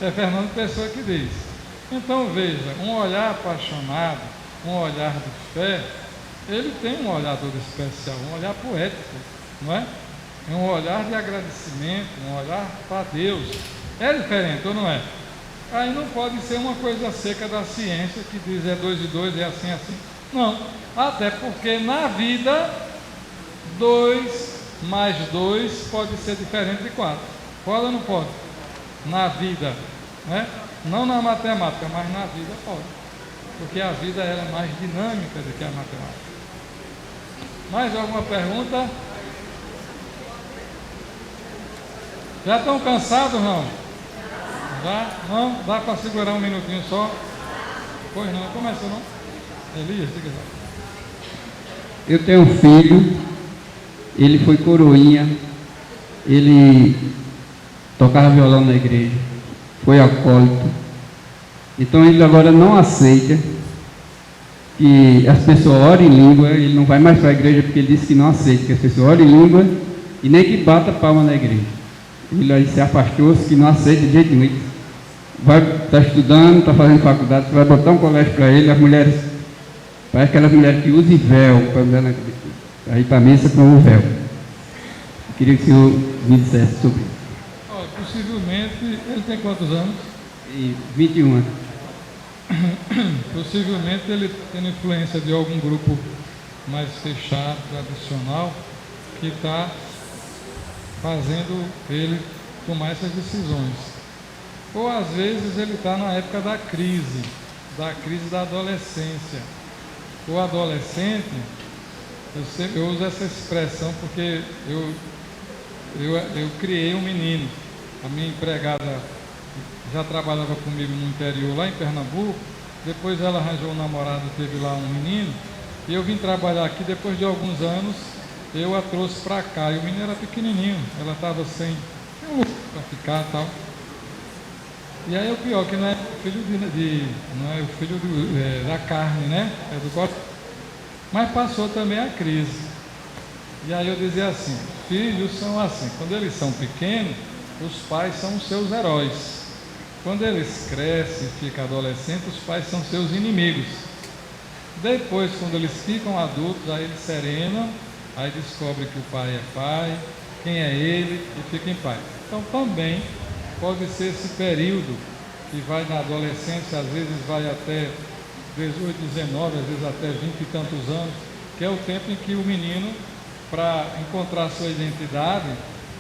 É Fernando Pessoa que diz. Então veja, um olhar apaixonado, um olhar de fé, ele tem um olhar todo especial, um olhar poético, não é? É um olhar de agradecimento, um olhar para Deus. É diferente ou não é? Aí não pode ser uma coisa seca da ciência que diz é 2 e 2, é assim, assim. Não, até porque na vida 2 mais 2 pode ser diferente de 4. Pode ou não pode? Na vida, né? Não na matemática, mas na vida pode. Porque a vida ela é mais dinâmica do que a matemática. Mais alguma pergunta? Já estão cansados, não? Já? Não? Dá para segurar um minutinho só? Pois não, começou não? Elias, diga lá. Eu tenho um filho, ele foi coroinha, ele tocava violão na igreja, foi acólito. Então ele agora não aceita que as pessoas orem em língua, ele não vai mais para a igreja porque ele disse que não aceita que as pessoas orem em língua e nem que bata palma na igreja. Ele se afastou-se, que não aceita de jeito nenhum. Vai estar estudando, está fazendo faculdade, você vai botar um colégio para ele, as mulheres, parece aquelas mulheres que usam véu para usar na cabeça. Aí para a missa com o véu. Eu queria que o senhor me dissesse sobre isso. Possivelmente, ele tem quantos anos? 21 anos. Possivelmente ele tem influência de algum grupo mais fechado, tradicional, que está fazendo ele tomar essas decisões. Ou às vezes ele está na época da crise da adolescência. O adolescente, eu uso essa expressão porque eu criei um menino. A minha empregada já trabalhava comigo no interior, lá em Pernambuco. Depois ela arranjou um namorado, teve lá um menino. E eu vim trabalhar aqui depois de alguns anos. Eu a trouxe para cá. E o menino era pequenininho. Ela estava sem para ficar e tal. E aí o pior, que não é filho não é o filho da carne, né? É do corpo. Mas passou também a crise. E aí eu dizia assim, filhos são assim, quando eles são pequenos, os pais são os seus heróis. Quando eles crescem e ficam adolescentes, os pais são seus inimigos. Depois, quando eles ficam adultos, aí eles serenam, aí descobrem que o pai é pai, quem é ele, e fica em paz. Então também pode ser esse período que vai na adolescência, às vezes vai até 18, 19, às vezes até 20 e tantos anos, que é o tempo em que o menino, para encontrar sua identidade,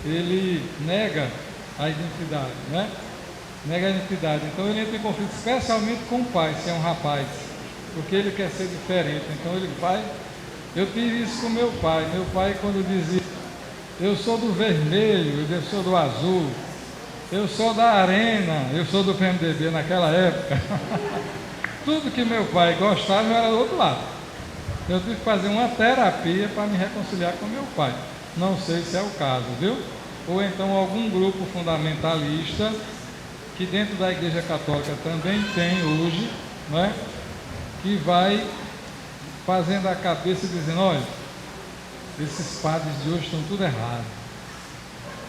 ele nega a identidade, né? Nega a identidade. Então ele entra em conflito, especialmente com o pai, se é um rapaz, porque ele quer ser diferente. Então ele vai. Eu tive isso com meu pai. Meu pai, quando dizia, eu sou do vermelho, eu sou do azul, eu sou da arena, eu sou do PMDB naquela época. Tudo que meu pai gostava eu era do outro lado. Eu tive que fazer uma terapia para me reconciliar com meu pai. Não sei se é o caso, viu? Ou então algum grupo fundamentalista, que dentro da Igreja Católica também tem hoje, não é? Que vai fazendo a cabeça e dizendo, olha, esses padres de hoje estão tudo errado.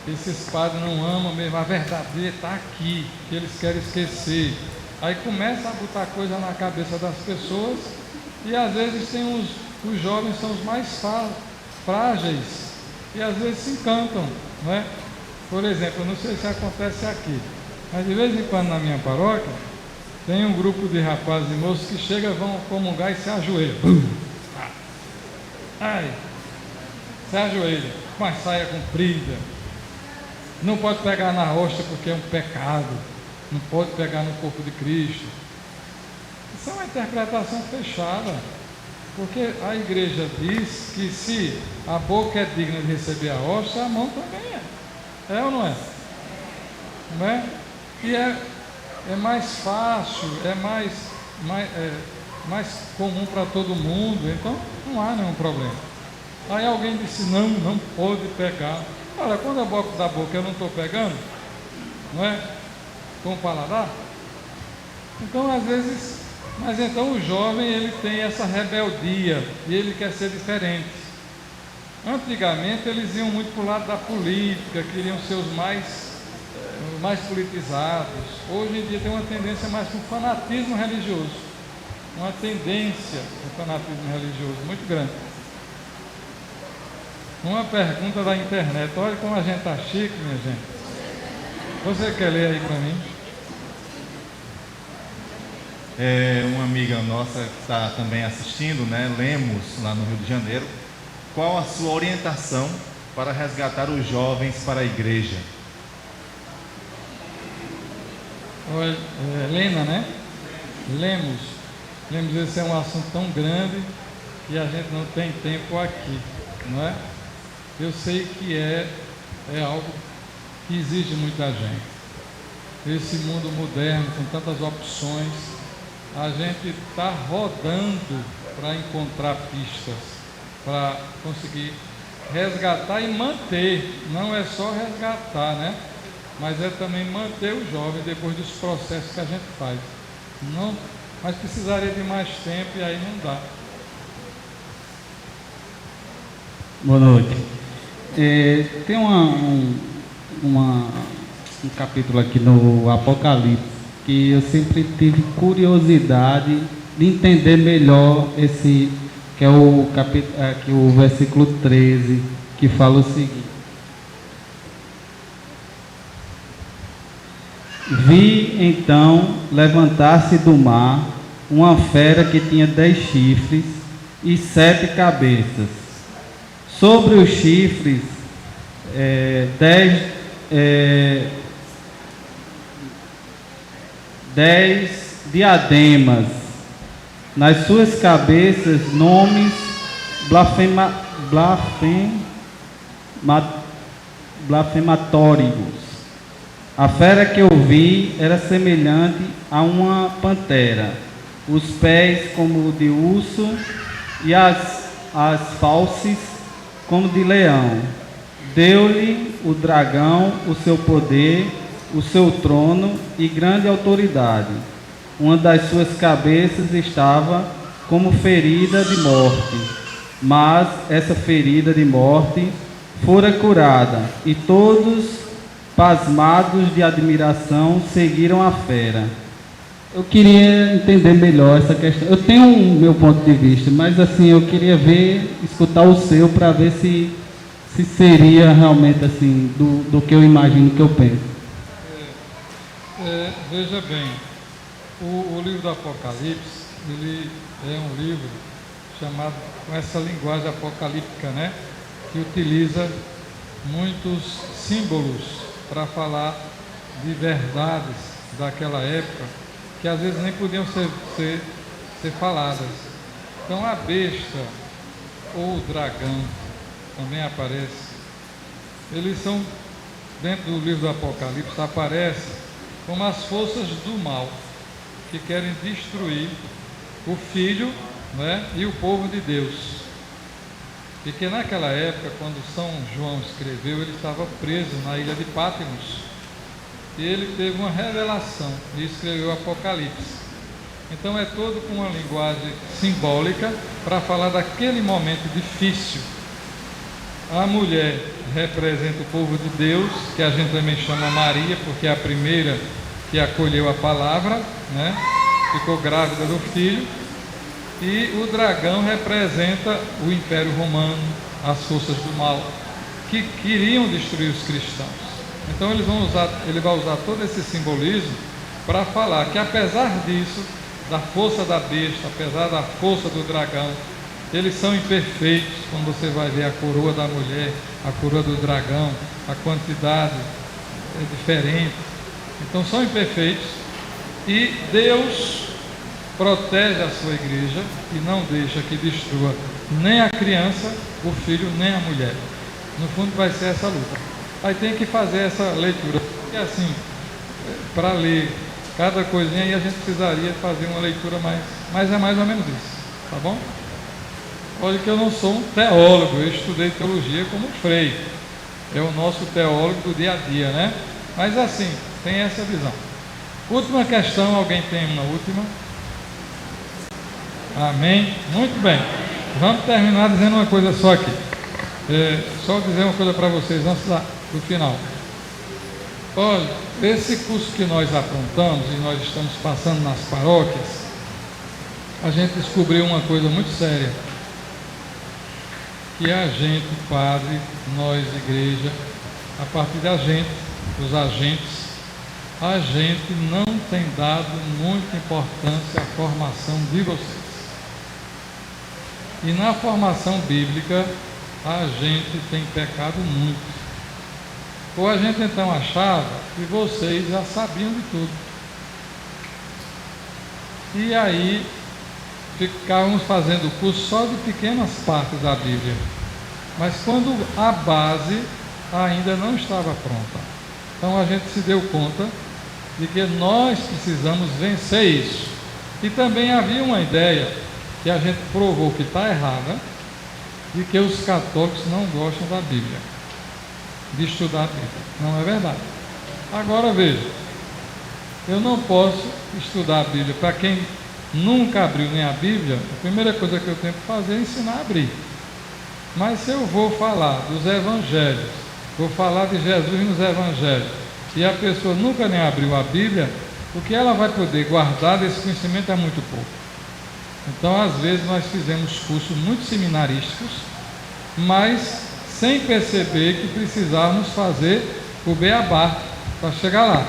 Esses padres não amam mesmo, a verdadeira está aqui, que eles querem esquecer. Aí começa a botar coisa na cabeça das pessoas e às vezes tem os jovens são os mais frágeis e às vezes se encantam, não é? Por exemplo, eu não sei se acontece aqui, mas de vez em quando na minha paróquia tem um grupo de rapazes e moços que chegam, vão comungar e se ajoelham. Ai, se ajoelha, com a saia comprida. Não pode pegar na hóstia porque é um pecado. Não pode pegar no corpo de Cristo. Isso é uma interpretação fechada. Porque a igreja diz que se a boca é digna de receber a hóstia, a mão também é. É ou não é? Não é? E é mais fácil, mais comum para todo mundo, então não há nenhum problema. Aí alguém disse, não pode pegar. Olha, quando eu boto da boca eu não estou pegando, não é? Com o paladar. Então, às vezes, mas então o jovem, ele tem essa rebeldia e ele quer ser diferente. Antigamente eles iam muito para o lado da política, queriam ser os mais politizados. Hoje em dia tem uma tendência mais para o fanatismo religioso, uma tendência do fanatismo religioso muito grande. Uma pergunta da internet, olha como a gente está chique, minha gente. Você quer ler aí para mim? Uma amiga nossa que está também assistindo, né, Lemos, lá no Rio de Janeiro. Qual a sua orientação para resgatar os jovens para a igreja? Olha, Helena, né? Lemos, esse é um assunto tão grande que a gente não tem tempo aqui, não é? Eu sei que é algo que exige muita gente. Esse mundo moderno, com tantas opções, a gente está rodando para encontrar pistas, para conseguir resgatar e manter. Não é só resgatar, né? Mas é também manter o jovem depois dos processos que a gente faz. Não, mas precisaria de mais tempo e aí não dá. Boa noite. Tem um capítulo aqui no Apocalipse que eu sempre tive curiosidade de entender melhor esse, que é o capítulo, aqui o versículo 13, que fala o seguinte: vi então levantar-se do mar uma fera que tinha 10 chifres e 7 cabeças. Sobre os chifres, 10 diademas. Nas suas cabeças, nomes blasfematórios. A fera que eu vi era semelhante a uma pantera, os pés como de urso e as fauces como de leão. Deu-lhe o dragão o seu poder, o seu trono e grande autoridade. Uma das suas cabeças estava como ferida de morte, mas essa ferida de morte fora curada, e todos, pasmados de admiração, seguiram a fera. Eu queria entender melhor essa questão. Eu tenho o meu ponto de vista, mas assim, eu queria escutar o seu para ver se seria realmente assim, do que eu imagino, que eu penso. Veja bem, o livro do Apocalipse, ele é um livro chamado, com essa linguagem apocalíptica, né? Que utiliza muitos símbolos para falar de verdades daquela época, que às vezes nem podiam ser faladas. Então a besta ou o dragão também aparece. Eles são, dentro do livro do Apocalipse, aparece como as forças do mal, que querem destruir o Filho, né, e o povo de Deus. Porque naquela época, quando São João escreveu, ele estava preso na ilha de Patmos. E ele teve uma revelação e escreveu o Apocalipse. Então é todo com uma linguagem simbólica para falar daquele momento difícil. A mulher representa o povo de Deus, que a gente também chama Maria, porque é a primeira que acolheu a palavra, né? Ficou grávida do filho. E o dragão representa o Império Romano, as forças do mal, que queriam destruir os cristãos. Então ele vai usar todo esse simbolismo para falar que, apesar disso, da força da besta, apesar da força do dragão, eles são imperfeitos. Quando você vai ver a coroa da mulher, a coroa do dragão, a quantidade é diferente. Então são imperfeitos, e Deus protege a sua igreja e não deixa que destrua nem a criança, o filho, nem a mulher. No fundo vai ser essa luta. Aí tem que fazer essa leitura, porque assim, para ler cada coisinha, e a gente precisaria fazer uma leitura mas é mais ou menos isso, tá bom? Olha que eu não sou um teólogo, eu estudei teologia como Frei, é o nosso teólogo do dia a dia, né? Mas assim, tem essa visão. Última questão, alguém tem uma última? Amém? Muito bem. Vamos terminar dizendo uma coisa só aqui. Só dizer uma coisa para vocês antes do final. Olha, esse curso que nós aprontamos e nós estamos passando nas paróquias, a gente descobriu uma coisa muito séria. Que a gente, padre, nós, igreja, a partir da gente, os agentes, a gente não tem dado muita importância à formação de vocês. E na formação bíblica, a gente tem pecado muito. Ou a gente então achava que vocês já sabiam de tudo. E aí, ficávamos fazendo o curso só de pequenas partes da Bíblia. Mas quando a base ainda não estava pronta. Então a gente se deu conta de que nós precisamos vencer isso. E também havia uma ideia, que a gente provou que está errada, de que os católicos não gostam da Bíblia, de estudar a Bíblia. Não é verdade. Agora veja, eu não posso estudar a Bíblia para quem nunca abriu nem a Bíblia. A primeira coisa que eu tenho que fazer é ensinar a abrir. Mas se eu vou falar dos evangelhos, vou falar de Jesus nos evangelhos, e a pessoa nunca nem abriu a Bíblia, o que ela vai poder guardar desse conhecimento é muito pouco. Então, às vezes, nós fizemos cursos muito seminarísticos, mas sem perceber que precisávamos fazer o beabá para chegar lá.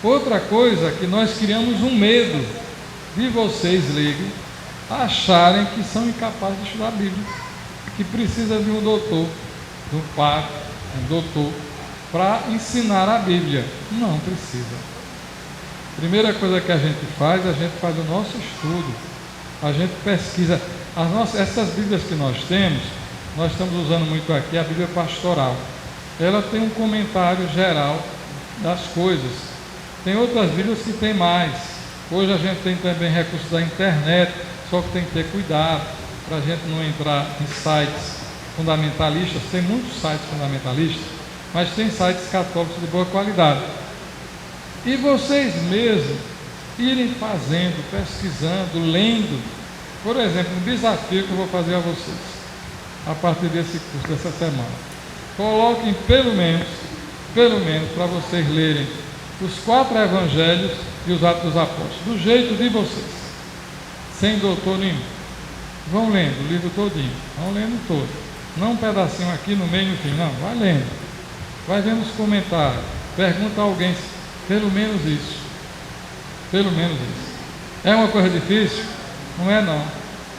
Outra coisa, que nós criamos um medo de vocês, leigos, acharem que são incapazes de estudar a Bíblia, que precisa de um doutor, de um padre, um doutor, para ensinar a Bíblia. Não precisa. Primeira coisa que a gente faz o nosso estudo, a gente pesquisa. Essas Bíblias que nós temos, nós estamos usando muito aqui a Bíblia pastoral. Ela tem um comentário geral das coisas. Tem outras Bíblias que tem mais. Hoje a gente tem também recursos da internet, só que tem que ter cuidado para a gente não entrar em sites fundamentalistas. Tem muitos sites fundamentalistas, mas tem sites católicos de boa qualidade. E vocês mesmos irem fazendo, pesquisando, lendo. Por exemplo, um desafio que eu vou fazer a vocês, a partir desse curso, dessa semana. Coloquem pelo menos para vocês lerem os 4 evangelhos e os Atos dos Apóstolos, do jeito de vocês, sem doutor nenhum. Vão lendo o livro todinho, vão lendo todo. Não um pedacinho aqui no meio e no fim, não, vai lendo. Vai vendo os comentários, pergunta a alguém, pelo menos isso. Pelo menos isso. É uma coisa difícil? Não é não.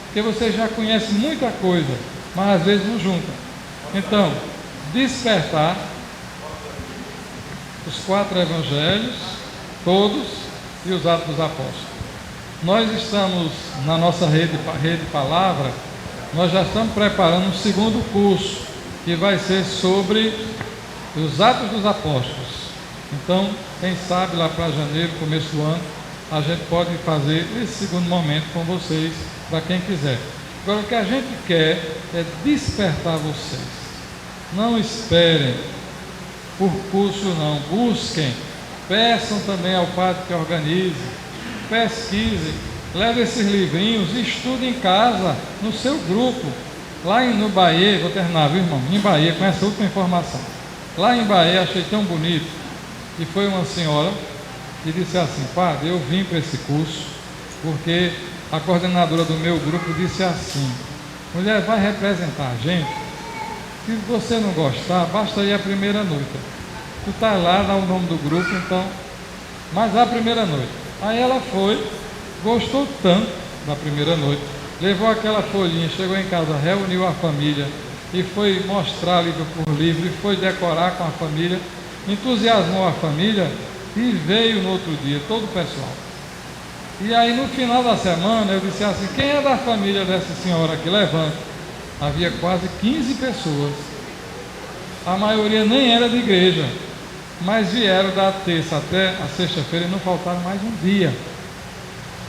Porque você já conhece muita coisa, mas às vezes não junta. Então, despertar os 4 evangelhos, todos, e os Atos dos Apóstolos. Nós estamos, na nossa rede Palavra, nós já estamos preparando um segundo curso, que vai ser sobre os Atos dos Apóstolos. Então, quem sabe lá para janeiro, começo do ano, a gente pode fazer esse segundo momento com vocês, para quem quiser. Agora, o que a gente quer é despertar vocês. Não esperem por curso, não. Busquem, peçam também ao padre que organize, pesquisem, levem esses livrinhos e estudem em casa, no seu grupo. Lá no Bahia, vou terminar, viu, irmão? Em Bahia, com essa última informação. Lá em Bahia, achei tão bonito, e foi uma senhora que disse assim: padre, eu vim para esse curso porque a coordenadora do meu grupo disse assim: mulher, vai representar a gente, se você não gostar, basta ir a primeira noite, tu está lá, dá o nome do grupo, então, mas a primeira noite. Aí ela foi, gostou tanto da primeira noite, levou aquela folhinha, chegou em casa, reuniu a família e foi mostrar livro por livro, e foi decorar com a família, entusiasmou a família e veio no outro dia todo o pessoal. E aí no final da semana eu disse assim: quem é da família dessa senhora aqui? Levanta. Havia quase 15 pessoas. A maioria nem era de igreja. mas vieram da terça até a sexta-feira e não faltaram mais um dia.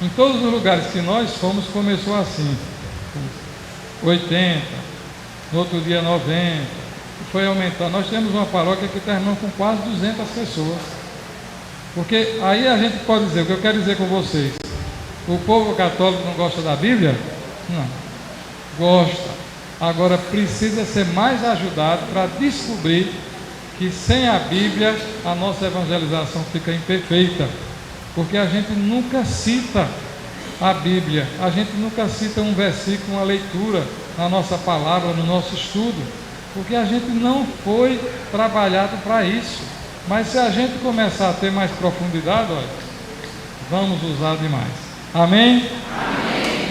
Em todos os lugares que nós fomos, começou assim, 80, no outro dia 90, foi aumentando. Nós temos uma paróquia que terminou com quase 200 pessoas. Porque aí a gente pode dizer, o que eu quero dizer com vocês, o povo católico não gosta da Bíblia? Não, gosta. Agora precisa ser mais ajudado para descobrir que sem a Bíblia a nossa evangelização fica imperfeita, porque a gente nunca cita a Bíblia, a gente nunca cita um versículo, uma leitura na nossa palavra, no nosso estudo, porque a gente não foi trabalhado para isso. Mas se a gente começar a ter mais profundidade, olha, vamos usar demais. Amém? Amém.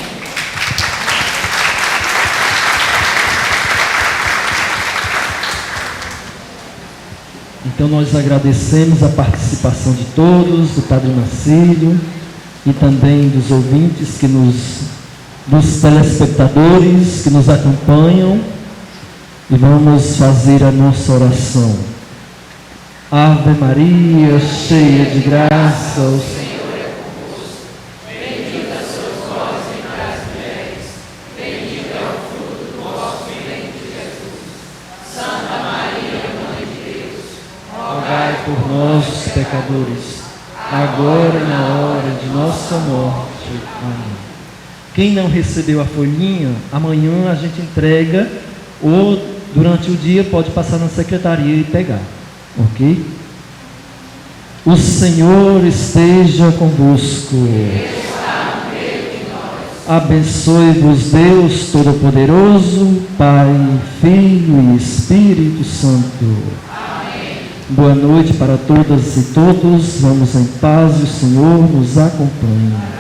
Então nós agradecemos a participação de todos, do Padre Marcílio e também dos ouvintes dos telespectadores que nos acompanham, e vamos fazer a nossa oração. Ave Maria, cheia de graça, o Senhor é convosco. Bendita sois vós entre as mulheres, bendito é o fruto do vosso ventre, Jesus. Santa Maria, Mãe de Deus, rogai por nós, os pecadores, agora e na hora de nossa morte. Amém. Quem não recebeu a folhinha, amanhã a gente entrega, ou durante o dia pode passar na secretaria e pegar. Ok? O Senhor esteja convosco. Abençoe-vos Deus Todo-Poderoso, Pai, Filho e Espírito Santo. Amém. Boa noite para todas e todos. Vamos em paz e o Senhor nos acompanhe.